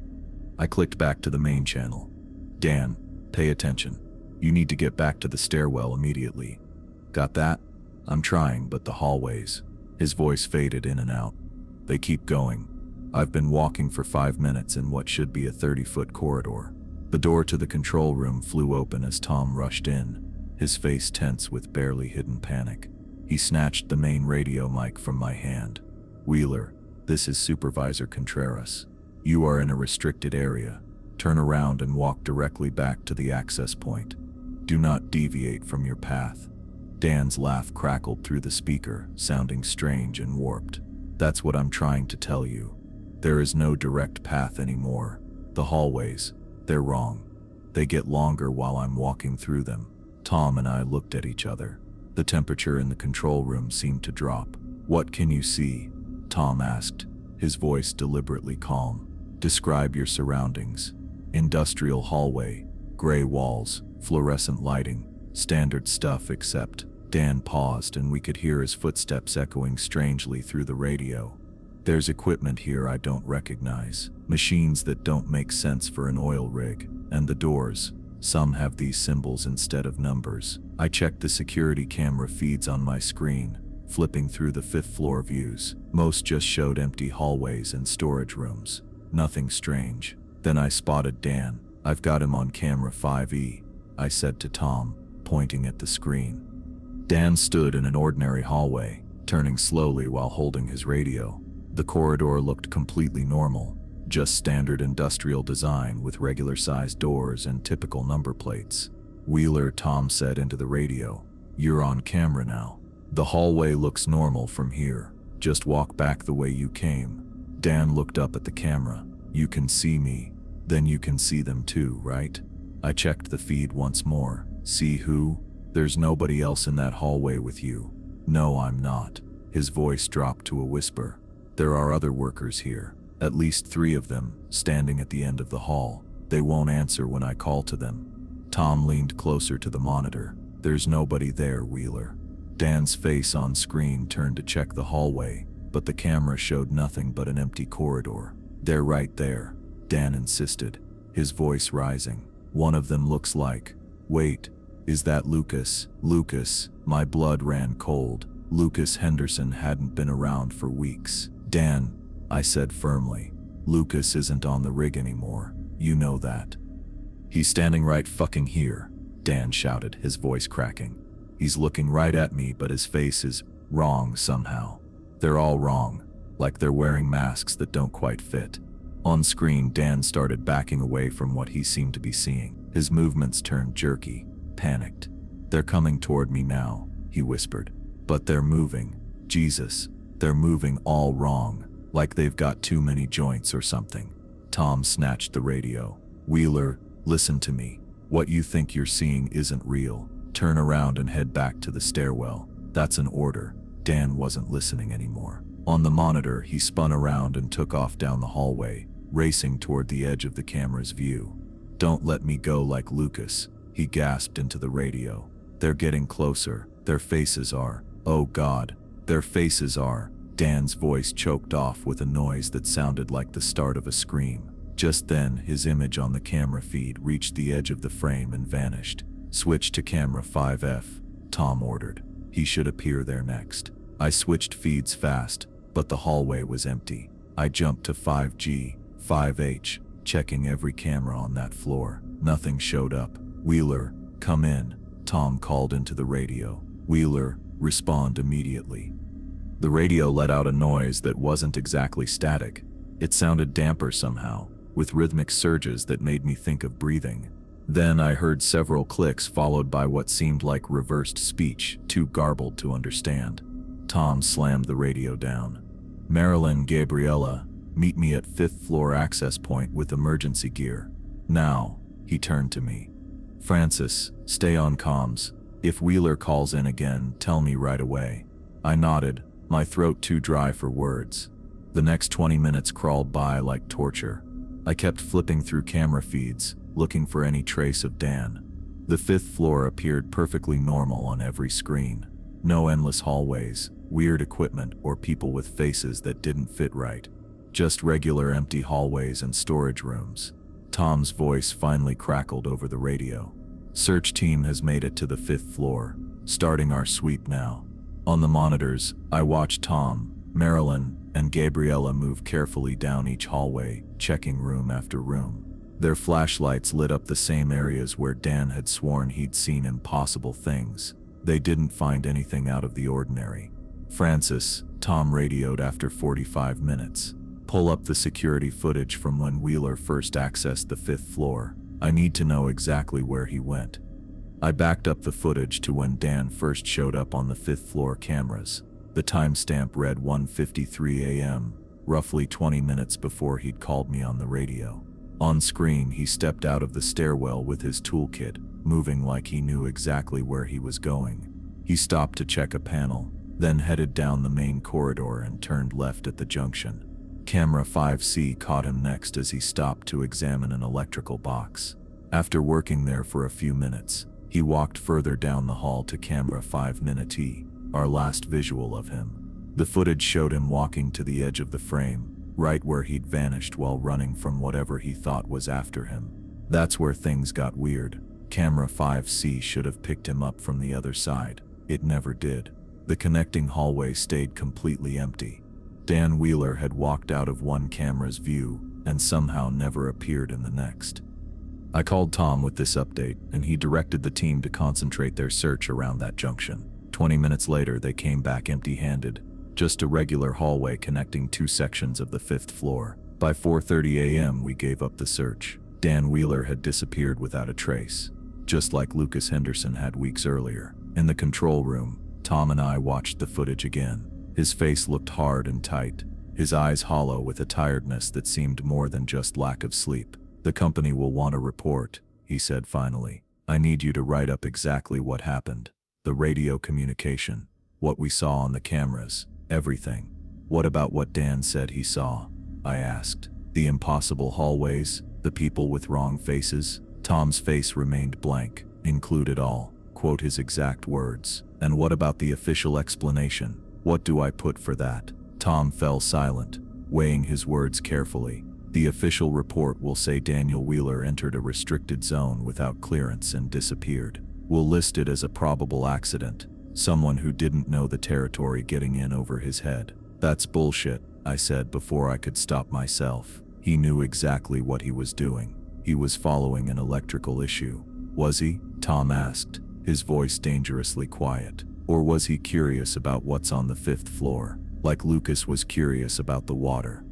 Speaker 1: I clicked back to the main channel. "Dan, pay attention. You need to get back to the stairwell immediately." "Got that?" "I'm trying, but the hallways." His voice faded in and out. "They keep going. I've been walking for 5 minutes in what should be a 30-foot corridor." The door to the control room flew open as Tom rushed in, his face tense with barely hidden panic. He snatched the main radio mic from my hand. "Wheeler, this is Supervisor Contreras. You are in a restricted area. Turn around and walk directly back to the access point. Do not deviate from your path." Dan's laugh crackled through the speaker, sounding strange and warped. "That's what I'm trying to tell you. There is no direct path anymore. The hallways, they're wrong. They get longer while I'm walking through them." Tom and I looked at each other. The temperature in the control room seemed to drop. "What can you see?" Tom asked, his voice deliberately calm. "Describe your surroundings." "Industrial hallway, gray walls, fluorescent lighting, standard stuff except..." Dan paused and we could hear his footsteps echoing strangely through the radio. "There's equipment here I don't recognize. Machines that don't make sense for an oil rig. And the doors. Some have these symbols instead of numbers." I checked the security camera feeds on my screen, flipping through the 5th floor views. Most just showed empty hallways and storage rooms. Nothing strange. Then I spotted Dan. "I've got him on camera 5E, I said to Tom, pointing at the screen. Dan stood in an ordinary hallway, turning slowly while holding his radio. The corridor looked completely normal, just standard industrial design with regular-sized doors and typical number plates. "Wheeler," Tom said into the radio. "You're on camera now. The hallway looks normal from here. Just walk back the way you came. Dan looked up at the camera. You can see me, then you can see them too, right? I checked the feed once more. See who? There's nobody else in that hallway with you. No, I'm not. His voice dropped to a whisper. There are other workers here. At least 3 of them, standing at the end of the hall. They won't answer when I call to them. Tom leaned closer to the monitor. There's nobody there, Wheeler. Dan's face on screen turned to check the hallway, but the camera showed nothing but an empty corridor. They're right there, Dan insisted, his voice rising. One of them looks like… Wait, is that Lucas? Lucas, my blood ran cold. Lucas Henderson hadn't been around for weeks. Dan, I said firmly, Lucas isn't on the rig anymore. You know that. He's standing right fucking here, Dan shouted, his voice cracking. He's looking right at me, but his face is wrong somehow. They're all wrong, like they're wearing masks that don't quite fit. On screen, Dan started backing away from what he seemed to be seeing. His movements turned jerky, panicked. They're coming toward me now, he whispered. But they're moving. Jesus, they're moving all wrong, like they've got too many joints or something. Tom snatched the radio. Wheeler, listen to me. What you think you're seeing isn't real. Turn around and head back to the stairwell. That's an order. Dan wasn't listening anymore. On the monitor, he spun around and took off down the hallway, racing toward the edge of the camera's view. Don't let me go like Lucas, he gasped into the radio. They're getting closer. Their faces are… Oh God, their faces are… Dan's voice choked off with a noise that sounded like the start of a scream. Just then, his image on the camera feed reached the edge of the frame and vanished. Switch to camera 5F, Tom ordered. He should appear there next. I switched feeds fast, but the hallway was empty. I jumped to 5G, 5H, checking every camera on that floor. Nothing showed up. Wheeler, come in, Tom called into the radio. Wheeler, respond immediately. The radio let out a noise that wasn't exactly static. It sounded damper somehow, with rhythmic surges that made me think of breathing. Then I heard several clicks followed by what seemed like reversed speech, too garbled to understand. Tom slammed the radio down. Marilyn, Gabriella, meet me at 5th floor access point with emergency gear. Now, he turned to me. Francis, stay on comms. If Wheeler calls in again, tell me right away. I nodded, my throat too dry for words. The next 20 minutes crawled by like torture. I kept flipping through camera feeds, looking for any trace of Dan. The 5th floor appeared perfectly normal on every screen. No endless hallways, weird equipment, or people with faces that didn't fit right. Just regular empty hallways and storage rooms. Tom's voice finally crackled over the radio. Search team has made it to the 5th floor, starting our sweep now. On the monitors, I watched Tom, Marilyn, and Gabriella move carefully down each hallway, checking room after room. Their flashlights lit up the same areas where Dan had sworn he'd seen impossible things. They didn't find anything out of the ordinary. Francis, Tom radioed after 45 minutes. Pull up the security footage from when Wheeler first accessed the 5th floor. I need to know exactly where he went. I backed up the footage to when Dan first showed up on the 5th floor cameras. The timestamp read 1:53 a.m., roughly 20 minutes before he'd called me on the radio. On screen, he stepped out of the stairwell with his toolkit, moving like he knew exactly where he was going. He stopped to check a panel, then headed down the main corridor and turned left at the junction. Camera 5C caught him next as he stopped to examine an electrical box. After working there for a few minutes, he walked further down the hall to camera 5T, our last visual of him. The footage showed him walking to the edge of the frame, right where he'd vanished while running from whatever he thought was after him. That's where things got weird. Camera 5C should have picked him up from the other side. It never did. The connecting hallway stayed completely empty. Dan Wheeler had walked out of one camera's view and somehow never appeared in the next. I called Tom with this update, and he directed the team to concentrate their search around that junction. 20 minutes later, they came back empty-handed, just a regular hallway connecting 2 sections of the 5th floor. By 4:30 a.m., we gave up the search. Dan Wheeler had disappeared without a trace, just like Lucas Henderson had weeks earlier. In the control room, Tom and I watched the footage again. His face looked hard and tight, his eyes hollow with a tiredness that seemed more than just lack of sleep. "The company will want a report," he said finally. "I need you to write up exactly what happened. The radio communication, what we saw on the cameras, everything." "What about what Dan said he saw?" I asked. "The impossible hallways, the people with wrong faces?" Tom's face remained blank. "Include it all. Quote his exact words." "And what about the official explanation? What do I put for that?" Tom fell silent, weighing his words carefully. "The official report will say Daniel Wheeler entered a restricted zone without clearance and disappeared. We'll list it as a probable accident, someone who didn't know the territory getting in over his head." "That's bullshit," I said before I could stop myself. He knew exactly what he was doing. He was following an electrical issue. "Was he?" Tom asked, his voice dangerously quiet. "Or was he curious about what's on the 5th floor, like Lucas was curious about the water?"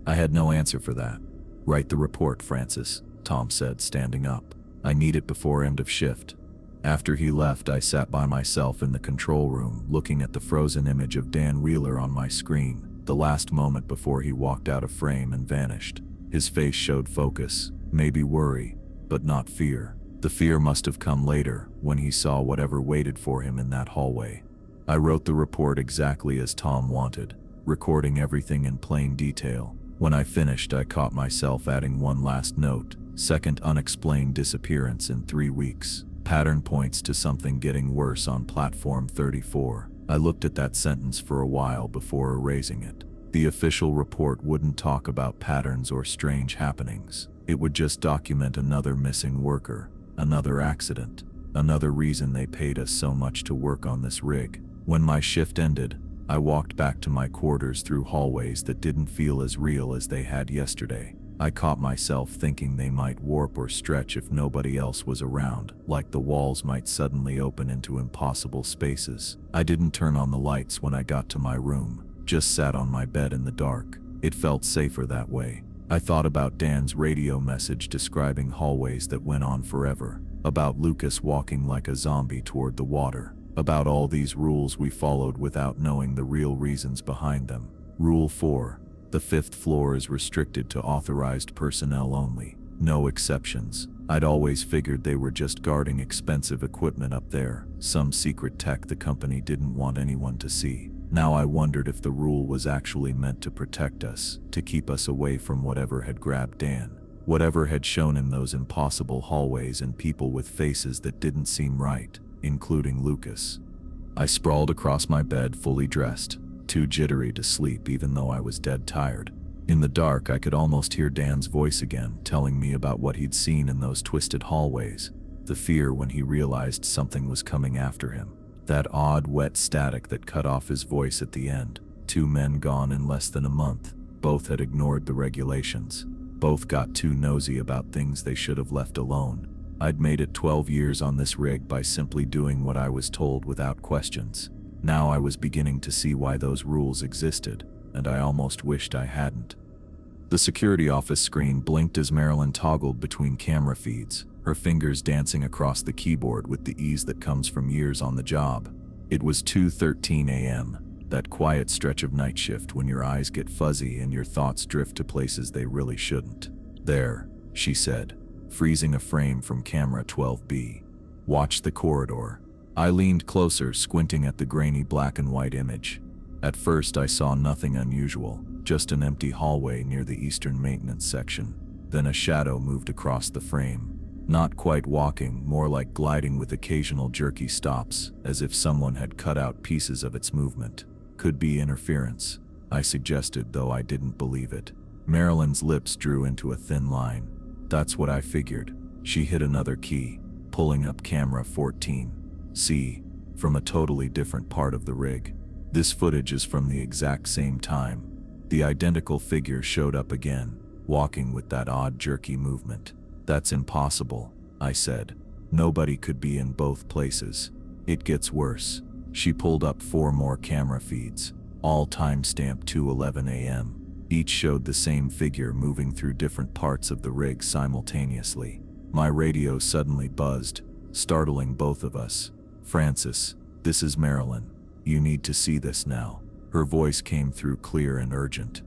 Speaker 1: I had no answer for that. "Write the report, Francis," Tom said, standing up. "I need it before end of shift." After he left, I sat by myself in the control room, looking at the frozen image of Dan Wheeler on my screen, the last moment before he walked out of frame and vanished. His face showed focus, maybe worry, but not fear. The fear must have come later, when he saw whatever waited for him in that hallway. I wrote the report exactly as Tom wanted, recording everything in plain detail. When I finished, I caught myself adding one last note: "Second unexplained disappearance in 3 weeks. Pattern points to something getting worse on platform 34. I looked at that sentence for a while before erasing it. The official report wouldn't talk about patterns or strange happenings. It would just document another missing worker, another accident, another reason they paid us so much to work on this rig. When my shift ended, I walked back to my quarters through hallways that didn't feel as real as they had yesterday. I caught myself thinking they might warp or stretch if nobody else was around, like the walls might suddenly open into impossible spaces. I didn't turn on the lights when I got to my room, just sat on my bed in the dark. It felt safer that way. I thought about Dan's radio message describing hallways that went on forever, about Lucas walking like a zombie toward the water, about all these rules we followed without knowing the real reasons behind them. Rule 4. The 5th floor is restricted to authorized personnel only. No exceptions. I'd always figured they were just guarding expensive equipment up there, some secret tech the company didn't want anyone to see. Now I wondered if the rule was actually meant to protect us, to keep us away from whatever had grabbed Dan, whatever had shown him those impossible hallways and people with faces that didn't seem right, including Lucas. I sprawled across my bed, fully dressed, too jittery to sleep even though I was dead tired. In the dark, I could almost hear Dan's voice again, telling me about what he'd seen in those twisted hallways, the fear when he realized something was coming after him. That odd, wet static that cut off his voice at the end. 2 men gone in less than a month. Both had ignored the regulations. Both got too nosy about things they should have left alone. I'd made it 12 years on this rig by simply doing what I was told without questions. Now I was beginning to see why those rules existed, and I almost wished I hadn't. The security office screen blinked as Marilyn toggled between camera feeds, her fingers dancing across the keyboard with the ease that comes from years on the job. It was 2:13 a.m., that quiet stretch of night shift when your eyes get fuzzy and your thoughts drift to places they really shouldn't. "There," she said, freezing a frame from camera 12B. "Watch the corridor." I leaned closer, squinting at the grainy black and white image. At first I saw nothing unusual, just an empty hallway near the eastern maintenance section. Then a shadow moved across the frame. Not quite walking, more like gliding with occasional jerky stops, as if someone had cut out pieces of its movement. "Could be interference," I suggested, though I didn't believe it. Marilyn's lips drew into a thin line. "That's what I figured." She hit another key, pulling up camera 14C, from a totally different part of the rig. This footage is from the exact same time. The identical figure showed up again, walking with that odd jerky movement. "That's impossible," I said. "Nobody could be in both places." "It gets worse." She pulled up 4 more camera feeds, all timestamped 2:11 a.m. Each showed the same figure moving through different parts of the rig simultaneously. My radio suddenly buzzed, startling both of us. "Francis, this is Marilyn." You need to see this now." Her voice came through clear and urgent.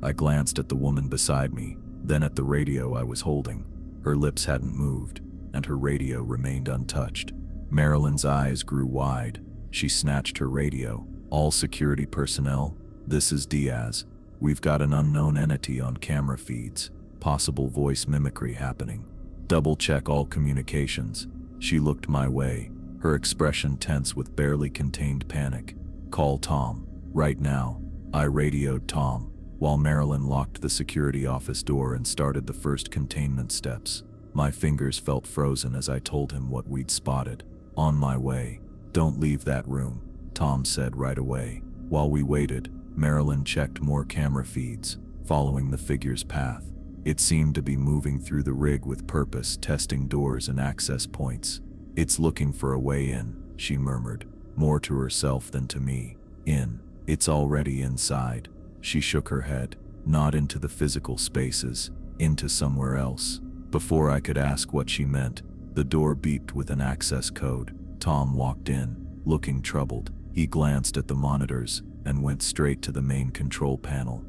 Speaker 1: I glanced at the woman beside me, then at the radio I was holding. Her lips hadn't moved, and her radio remained untouched. Marilyn's eyes grew wide. She snatched her radio. "All security personnel, this is Diaz. We've got an unknown entity on camera feeds. Possible voice mimicry happening. Double-check all communications." She looked my way, her expression tense with barely contained panic. "Call Tom, right now." I radioed Tom, while Marilyn locked the security office door and started the first containment steps. My fingers felt frozen as I told him what we'd spotted. "On my way. Don't leave that room," Tom said right away. While we waited, Marilyn checked more camera feeds, following the figure's path. It seemed to be moving through the rig with purpose, testing doors and access points. "It's looking for a way in," she murmured, more to herself than to me. "In. It's already inside." She shook her head. "Not into the physical spaces, into somewhere else." Before I could ask what she meant, the door beeped with an access code. Tom walked in, looking troubled. He glanced at the monitors and went straight to the main control panel.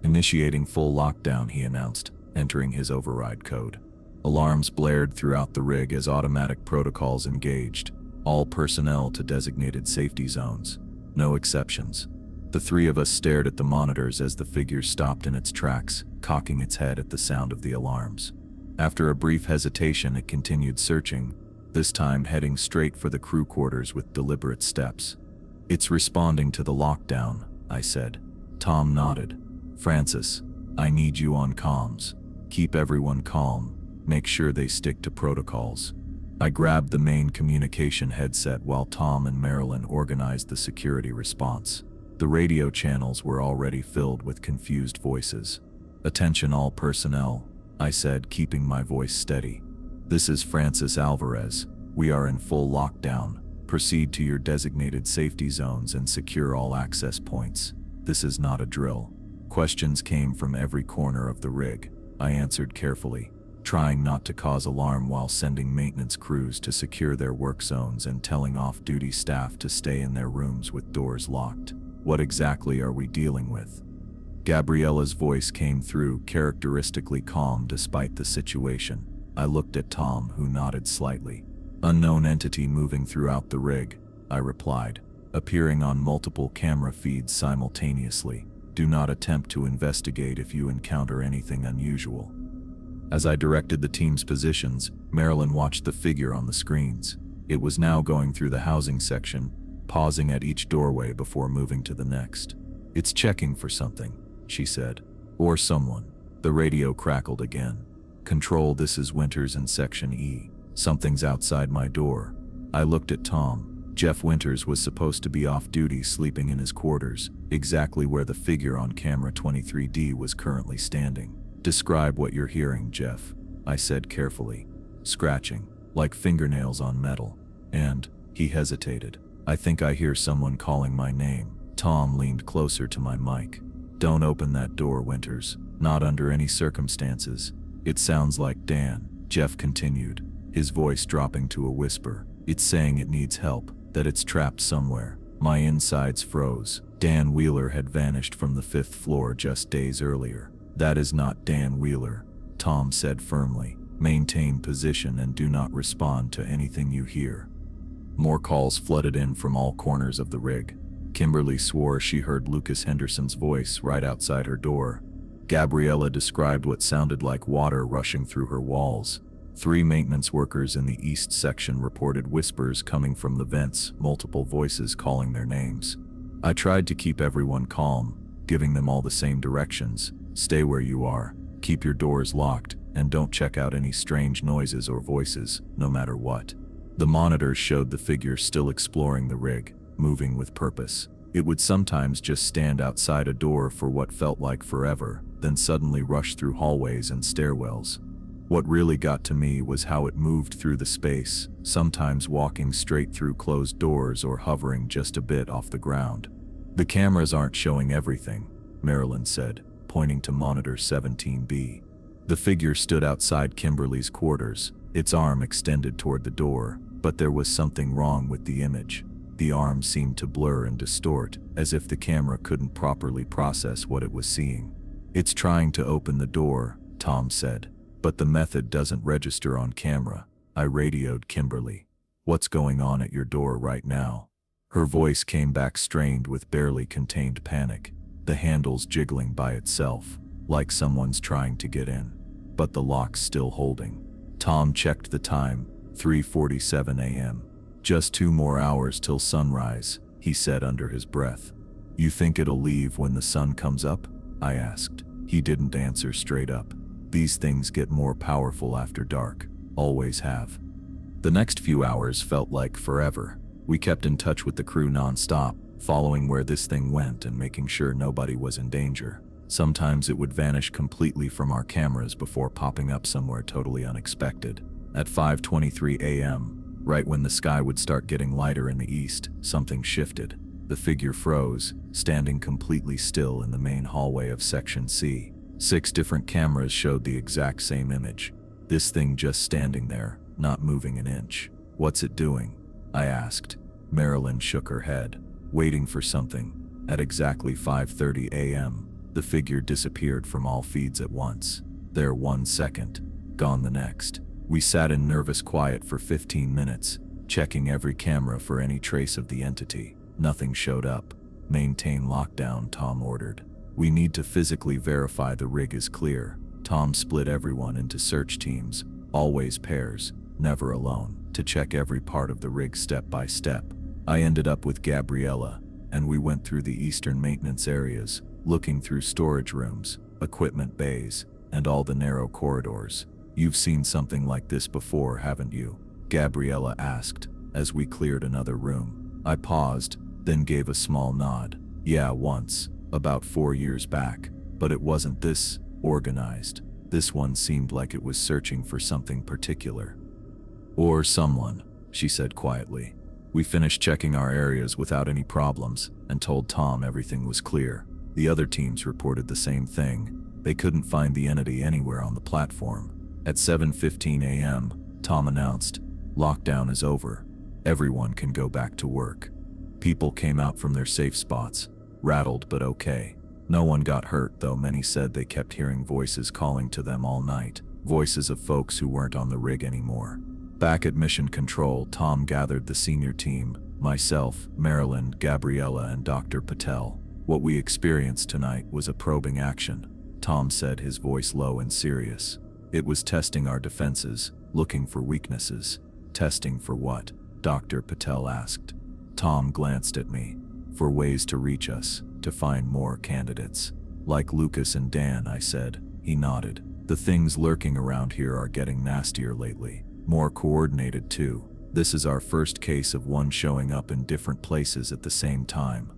Speaker 1: "Initiating full lockdown," he announced, entering his override code. Alarms blared throughout the rig as automatic protocols engaged. All personnel to designated safety zones. No exceptions. The three of us stared at the monitors as the figure stopped in its tracks, cocking its head at the sound of the alarms. After a brief hesitation, it continued searching, this time heading straight for the crew quarters with deliberate steps. "It's responding to the lockdown," I said. Tom nodded. "Francis, I need you on comms. Keep everyone calm. Make sure they stick to protocols." I grabbed the main communication headset while Tom and Marilyn organized the security response. The radio channels were already filled with confused voices. "Attention all personnel," I said, keeping my voice steady. "This is Francis Alvarez. We are in full lockdown. Proceed to your designated safety zones and secure all access points. This is not a drill." Questions came from every corner of the rig. I answered carefully, trying not to cause alarm while sending maintenance crews to secure their work zones and telling off-duty staff to stay in their rooms with doors locked. "What exactly are we dealing with?" Gabriella's voice came through, characteristically calm despite the situation. I looked at Tom, who nodded slightly. "Unknown entity moving throughout the rig," I replied, "appearing on multiple camera feeds simultaneously. Do not attempt to investigate if you encounter anything unusual." As I directed the team's positions, Marilyn watched the figure on the screens. It was now going through the housing section, pausing at each doorway before moving to the next. "It's checking for something," she said. "Or someone." The radio crackled again. "Control, this is Winters in Section E. Something's outside my door." I looked at Tom. Jeff Winters was supposed to be off duty, sleeping in his quarters, exactly where the figure on camera 23D was currently standing. "Describe what you're hearing, Jeff," I said carefully. "Scratching, like fingernails on metal. And," he hesitated, "I think I hear someone calling my name." Tom leaned closer to my mic. "Don't open that door, Winters. Not under any circumstances. It sounds like Dan," Jeff continued, his voice dropping to a whisper. "It's saying it needs help, that it's trapped somewhere." My insides froze. Dan Wheeler had vanished from the 5th floor just days earlier. "That is not Dan Wheeler," Tom said firmly. "Maintain position and do not respond to anything you hear." More calls flooded in from all corners of the rig. Kimberly swore she heard Lucas Henderson's voice right outside her door. Gabriella described what sounded like water rushing through her walls. 3 maintenance workers in the east section reported whispers coming from the vents, multiple voices calling their names. I tried to keep everyone calm, giving them all the same directions. "Stay where you are, keep your doors locked, and don't check out any strange noises or voices, no matter what." The monitors showed the figure still exploring the rig, moving with purpose. It would sometimes just stand outside a door for what felt like forever, then suddenly rush through hallways and stairwells. What really got to me was how it moved through the space, sometimes walking straight through closed doors or hovering just a bit off the ground. "The cameras aren't showing everything," Marilyn said, pointing to monitor 17B. The figure stood outside Kimberly's quarters, its arm extended toward the door, but there was something wrong with the image. The arm seemed to blur and distort, as if the camera couldn't properly process what it was seeing. "It's trying to open the door," Tom said, "but the method doesn't register on camera." I radioed Kimberly. "What's going on at your door right now?" Her voice came back strained with barely contained panic. "The handle's jiggling by itself, like someone's trying to get in, but the lock's still holding." Tom checked the time, 3:47 a.m. "Just 2 more hours till sunrise," he said under his breath. "You think it'll leave when the sun comes up?" I asked. He didn't answer straight up. "These things get more powerful after dark. Always have." The next few hours felt like forever. We kept in touch with the crew non-stop, following where this thing went and making sure nobody was in danger. Sometimes it would vanish completely from our cameras before popping up somewhere totally unexpected. At 5:23 a.m., right when the sky would start getting lighter in the east, something shifted. The figure froze, standing completely still in the main hallway of Section C. 6 different cameras showed the exact same image. This thing just standing there, not moving an inch. "What's it doing?" I asked. Marilyn shook her head, waiting for something. At exactly 5:30 a.m., the figure disappeared from all feeds at once. There 1 second, gone the next. We sat in nervous quiet for 15 minutes, checking every camera for any trace of the entity. Nothing showed up. "Maintain lockdown," Tom ordered. "We need to physically verify the rig is clear." Tom split everyone into search teams, always pairs, never alone, to check every part of the rig step by step. I ended up with Gabriella, and we went through the eastern maintenance areas, looking through storage rooms, equipment bays, and all the narrow corridors. "You've seen something like this before, haven't you?" Gabriella asked, as we cleared another room. I paused, then gave a small nod. "Yeah, once, about 4 years back, but it wasn't this organized. This one seemed like it was searching for something particular." "Or someone," she said quietly. We finished checking our areas without any problems and told Tom everything was clear. The other teams reported the same thing. They couldn't find the entity anywhere on the platform. At 7:15 a.m., Tom announced, "Lockdown is over. Everyone can go back to work." People came out from their safe spots, rattled but okay. No one got hurt, though many said they kept hearing voices calling to them all night, voices of folks who weren't on the rig anymore. Back at Mission Control, Tom gathered the senior team, myself, Marilyn, Gabriella, and Dr. Patel. "What we experienced tonight was a probing action," Tom said, his voice low and serious. "It was testing our defenses, looking for weaknesses." "Testing for what?" Dr. Patel asked. Tom glanced at me. "For ways to reach us, to find more candidates. Like Lucas and Dan," I said. He nodded. "The things lurking around here are getting nastier lately. More coordinated too. This is our first case of one showing up in different places at the same time."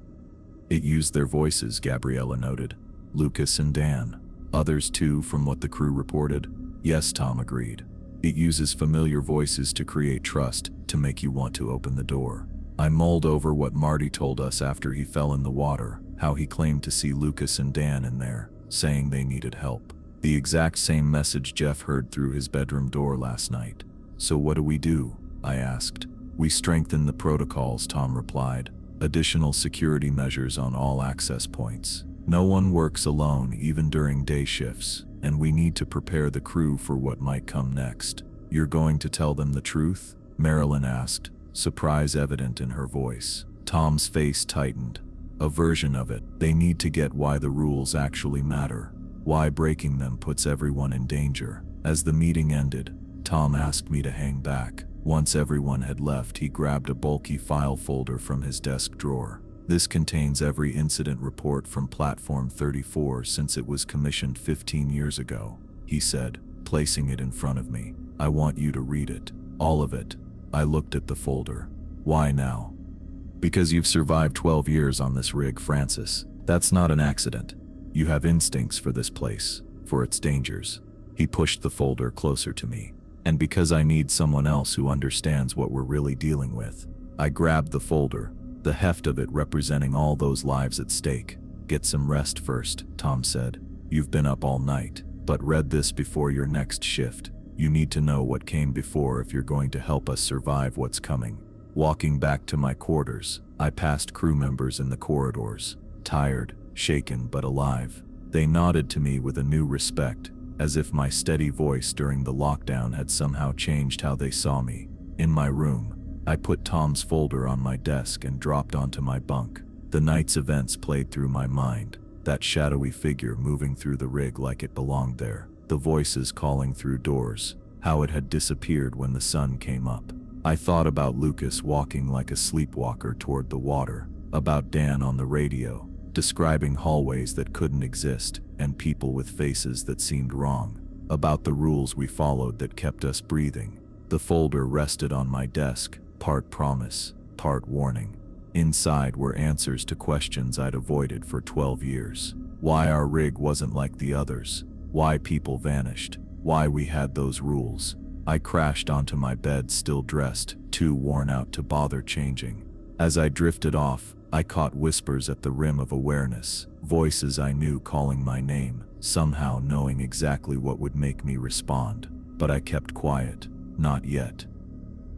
Speaker 1: "It used their voices," Gabriella noted. "Lucas and Dan. Others too, from what the crew reported." "Yes," Tom agreed. "It uses familiar voices to create trust, to make you want to open the door." I mulled over what Marty told us after he fell in the water, how he claimed to see Lucas and Dan in there, saying they needed help. The exact same message Jeff heard through his bedroom door last night. "So what do we do?" I asked. "We strengthen the protocols," Tom replied. "Additional security measures on all access points. No one works alone, even during day shifts, and we need to prepare the crew for what might come next." "You're going to tell them the truth?" Marilyn asked, surprise evident in her voice. Tom's face tightened. "A version of it. They need to get why the rules actually matter, why breaking them puts everyone in danger." As the meeting ended, Tom asked me to hang back. Once everyone had left, he grabbed a bulky file folder from his desk drawer. "This contains every incident report from Platform 34 since it was commissioned 15 years ago," he said, placing it in front of me. "I want you to read it. All of it." I looked at the folder. "Why now?" "Because you've survived 12 years on this rig, Francis. That's not an accident. You have instincts for this place, for its dangers." He pushed the folder closer to me. "And because I need someone else who understands what we're really dealing with." I grabbed the folder, the heft of it representing all those lives at stake. "Get some rest first," Tom said. "You've been up all night, but read this before your next shift. You need to know what came before if you're going to help us survive what's coming." Walking back to my quarters, I passed crew members in the corridors, tired, shaken but alive. They nodded to me with a new respect, as if my steady voice during the lockdown had somehow changed how they saw me. In my room, I put Tom's folder on my desk and dropped onto my bunk. The night's events played through my mind, that shadowy figure moving through the rig like it belonged there, the voices calling through doors, how it had disappeared when the sun came up. I thought about Lucas walking like a sleepwalker toward the water, about Dan on the radio, describing hallways that couldn't exist and people with faces that seemed wrong, about the rules we followed that kept us breathing. The folder rested on my desk, part promise, part warning. Inside were answers to questions I'd avoided for 12 years. Why our rig wasn't like the others, why people vanished, why we had those rules. I crashed onto my bed still dressed, too worn out to bother changing. As I drifted off, I caught whispers at the rim of awareness, voices I knew calling my name, somehow knowing exactly what would make me respond. But I kept quiet. Not yet.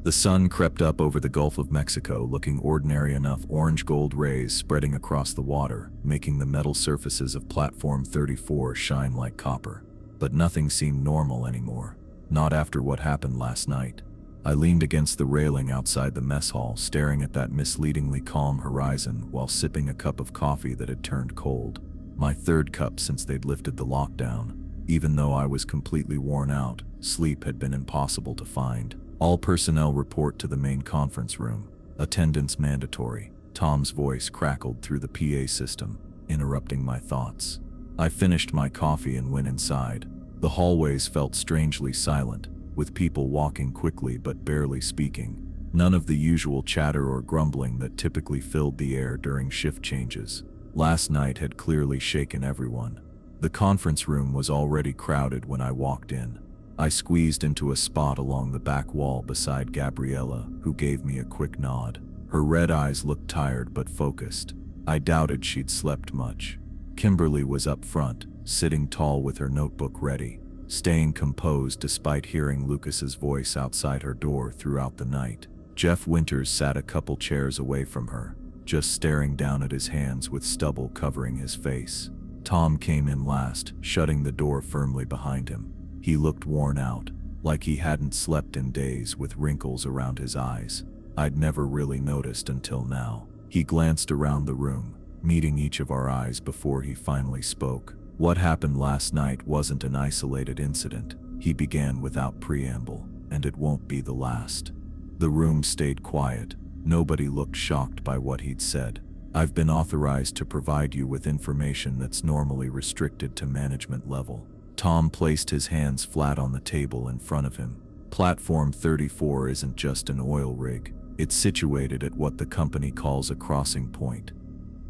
Speaker 1: The sun crept up over the Gulf of Mexico, looking ordinary enough, orange-gold rays spreading across the water, making the metal surfaces of Platform 34 shine like copper. But nothing seemed normal anymore. Not after what happened last night. I leaned against the railing outside the mess hall, staring at that misleadingly calm horizon while sipping a cup of coffee that had turned cold. My third cup since they'd lifted the lockdown. Even though I was completely worn out, sleep had been impossible to find. All personnel report to the main conference room. Attendance mandatory. Tom's voice crackled through the PA system, interrupting my thoughts. I finished my coffee and went inside. The hallways felt strangely silent, with people walking quickly but barely speaking. None of the usual chatter or grumbling that typically filled the air during shift changes. Last night had clearly shaken everyone. The conference room was already crowded when I walked in. I squeezed into a spot along the back wall beside Gabriella, who gave me a quick nod. Her red eyes looked tired but focused. I doubted she'd slept much. Kimberly was up front, sitting tall with her notebook ready, staying composed despite hearing Lucas's voice outside her door throughout the night. Jeff Winters sat a couple chairs away from her, just staring down at his hands with stubble covering his face. Tom came in last, shutting the door firmly behind him. He looked worn out, like he hadn't slept in days, with wrinkles around his eyes. I'd never really noticed until now. He glanced around the room, meeting each of our eyes before he finally spoke. What happened last night wasn't an isolated incident. He began without preamble, and it won't be the last. The room stayed quiet. Nobody looked shocked by what he'd said. I've been authorized to provide you with information that's normally restricted to management level. Tom placed his hands flat on the table in front of him. Platform 34 isn't just an oil rig. It's situated at what the company calls a crossing point.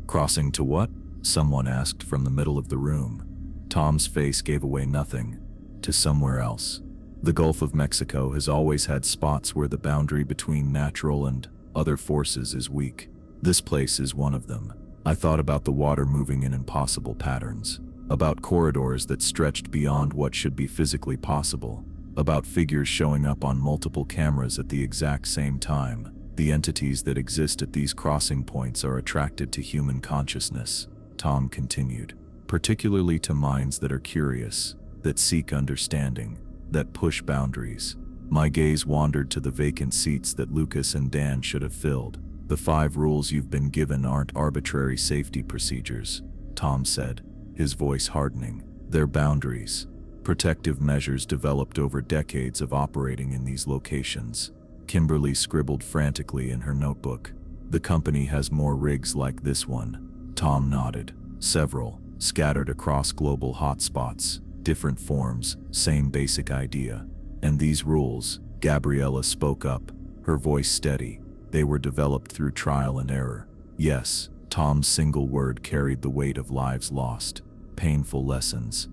Speaker 1: Crossing to what? Someone asked from the middle of the room. Tom's face gave away nothing. To somewhere else. The Gulf of Mexico has always had spots where the boundary between natural and other forces is weak. This place is one of them. I thought about the water moving in impossible patterns, about corridors that stretched beyond what should be physically possible, about figures showing up on multiple cameras at the exact same time. The entities that exist at these crossing points are attracted to human consciousness, Tom continued, particularly to minds that are curious, that seek understanding, that push boundaries. My gaze wandered to the vacant seats that Lucas and Dan should have filled. The 5 rules you've been given aren't arbitrary safety procedures, Tom said, his voice hardening. They're boundaries, protective measures developed over decades of operating in these locations. Kimberly scribbled frantically in her notebook. The company has more rigs like this one. Tom nodded. Several, scattered across global hotspots, different forms, same basic idea. And these rules, Gabriella spoke up, her voice steady. They were developed through trial and error. Yes, Tom's single word carried the weight of lives lost, painful lessons.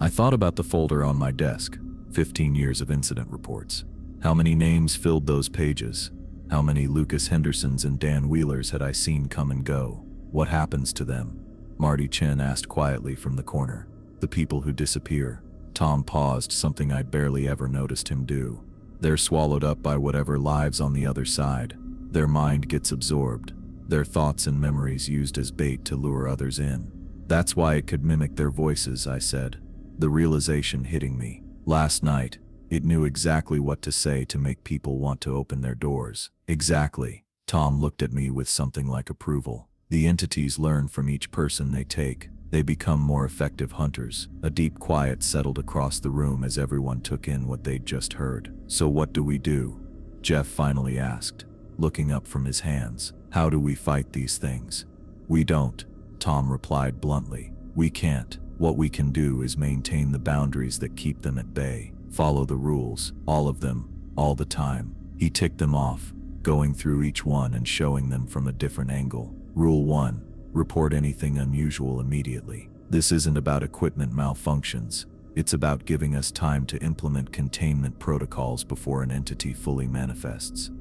Speaker 1: I thought about the folder on my desk, 15 years of incident reports. How many names filled those pages? How many Lucas Hendersons and Dan Wheelers had I seen come and go? What happens to them? Marty Chen asked quietly from the corner. The people who disappear. Tom paused, something I barely ever noticed him do. They're swallowed up by whatever lives on the other side. Their mind gets absorbed, their thoughts and memories used as bait to lure others in. That's why it could mimic their voices, I said, the realization hitting me. Last night, it knew exactly what to say to make people want to open their doors. Exactly. Tom looked at me with something like approval. The entities learn from each person they take. They become more effective hunters. A deep quiet settled across the room as everyone took in what they'd just heard. So what do we do? Jeff finally asked, looking up from his hands. How do we fight these things? We don't, Tom replied bluntly. We can't. What we can do is maintain the boundaries that keep them at bay. Follow the rules, all of them, all the time. He ticked them off, going through each one and showing them from a different angle. Rule 1. Report anything unusual immediately. This isn't about equipment malfunctions. It's about giving us time to implement containment protocols before an entity fully manifests.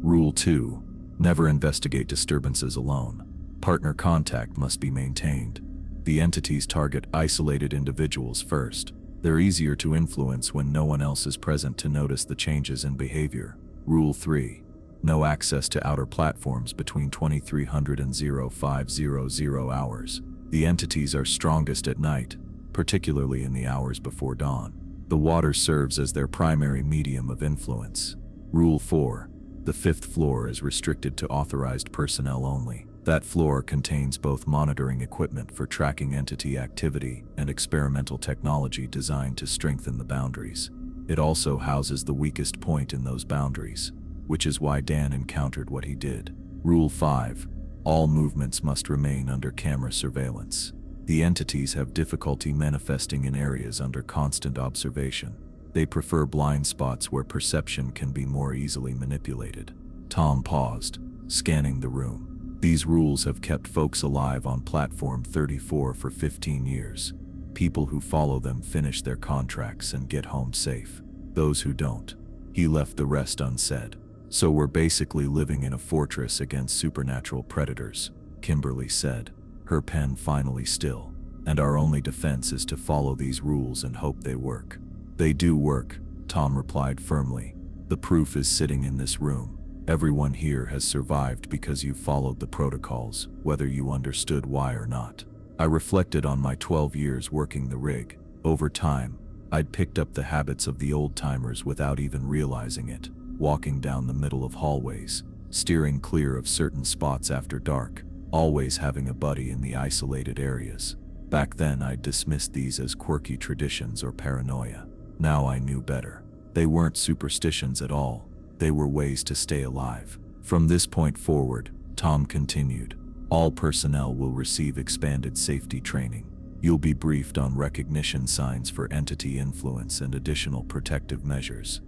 Speaker 1: Rule 2. Never investigate disturbances alone. Partner contact must be maintained. The entities target isolated individuals first. They're easier to influence when no one else is present to notice the changes in behavior. Rule 3. No access to outer platforms between 2300 and 0500 hours. The entities are strongest at night, particularly in the hours before dawn. The water serves as their primary medium of influence. Rule 4. The 5th floor is restricted to authorized personnel only. That floor contains both monitoring equipment for tracking entity activity and experimental technology designed to strengthen the boundaries. It also houses the weakest point in those boundaries, which is why Dan encountered what he did. Rule 5. All movements must remain under camera surveillance. The entities have difficulty manifesting in areas under constant observation. They prefer blind spots where perception can be more easily manipulated. Tom paused, scanning the room. These rules have kept folks alive on Platform 34 for 15 years. People who follow them finish their contracts and get home safe. Those who don't, he left the rest unsaid. So we're basically living in a fortress against supernatural predators, Kimberly said, her pen finally still. And our only defense is to follow these rules and hope they work. They do work, Tom replied firmly. The proof is sitting in this room. Everyone here has survived because you followed the protocols, whether you understood why or not. I reflected on my 12 years working the rig. Over time, I'd picked up the habits of the old-timers without even realizing it, walking down the middle of hallways, steering clear of certain spots after dark, always having a buddy in the isolated areas. Back then, I'd dismissed these as quirky traditions or paranoia. Now I knew better. They weren't superstitions at all. They were ways to stay alive. From this point forward, Tom continued, all personnel will receive expanded safety training. You'll be briefed on recognition signs for entity influence and additional protective measures.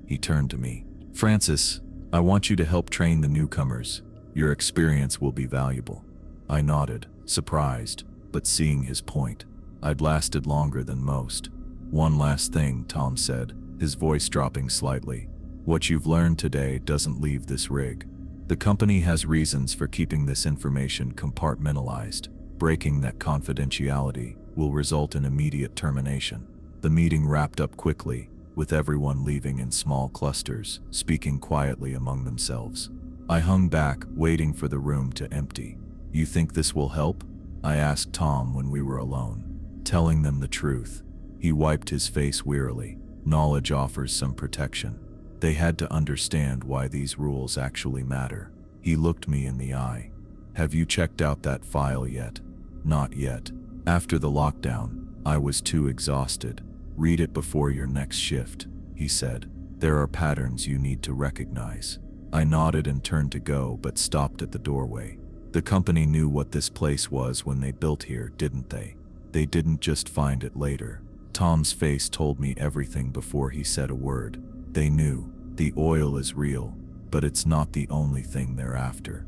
Speaker 1: He turned to me. Francis, I want you to help train the newcomers. Your experience will be valuable. I nodded, surprised, but seeing his point. I'd lasted longer than most. One last thing, Tom said, his voice dropping slightly. What you've learned today doesn't leave this rig. The company has reasons for keeping this information compartmentalized. Breaking that confidentiality will result in immediate termination. The meeting wrapped up quickly, with everyone leaving in small clusters, speaking quietly among themselves. I hung back, waiting for the room to empty. You think this will help? I asked Tom when we were alone. Telling them the truth. He wiped his face wearily. Knowledge offers some protection. They had to understand why these rules actually matter. He looked me in the eye. Have you checked out that file yet? Not yet. After the lockdown, I was too exhausted. Read it before your next shift, he said. There are patterns you need to recognize. I nodded and turned to go, but stopped at the doorway. The company knew what this place was when they built here, didn't they? They didn't just find it later. Tom's face told me everything before he said a word. They knew. The oil is real, but it's not the only thing they're after.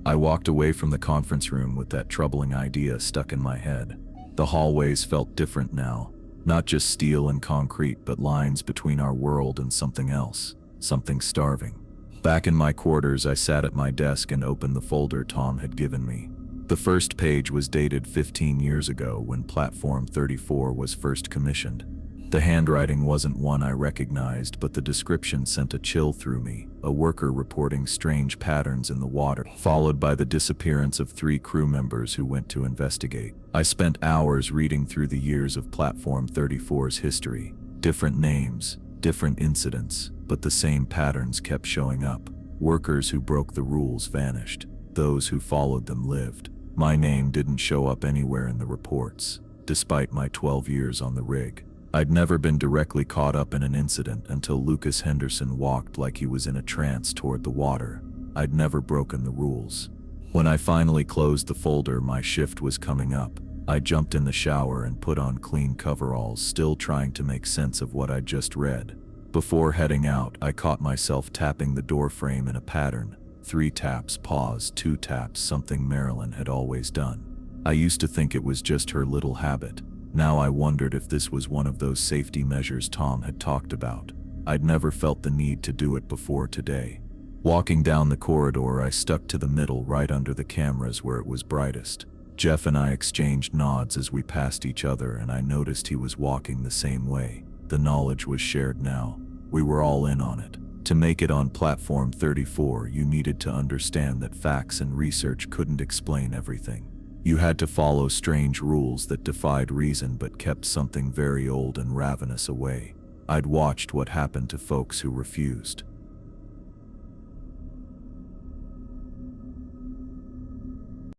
Speaker 1: I walked away from the conference room with that troubling idea stuck in my head. The hallways felt different now. Not just steel and concrete, but lines between our world and something else. Something starving. Back in my quarters, I sat at my desk and opened the folder Tom had given me. The first page was dated 15 years ago when Platform 34 was first commissioned. The handwriting wasn't one I recognized, but the description sent a chill through me. A worker reporting strange patterns in the water, followed by the disappearance of 3 crew members who went to investigate. I spent hours reading through the years of Platform 34's history. Different names, different incidents, but the same patterns kept showing up. Workers who broke the rules vanished. Those who followed them lived. My name didn't show up anywhere in the reports, despite my 12 years on the rig. I'd never been directly caught up in an incident until Lucas Henderson walked like he was in a trance toward the water. I'd never broken the rules. When I finally closed the folder, my shift was coming up. I jumped in the shower and put on clean coveralls, still trying to make sense of what I'd just read. Before heading out, I caught myself tapping the door frame in a pattern. 3 taps, pause, 2 taps, something Marilyn had always done. I used to think it was just her little habit. Now I wondered if this was one of those safety measures Tom had talked about. I'd never felt the need to do it before today. Walking down the corridor, I stuck to the middle right under the cameras where it was brightest. Jeff and I exchanged nods as we passed each other, and I noticed he was walking the same way. The knowledge was shared now. We were all in on it. To make it on Platform 34, you needed to understand that facts and research couldn't explain everything. You had to follow strange rules that defied reason but kept something very old and ravenous away. I'd watched what happened to folks who refused.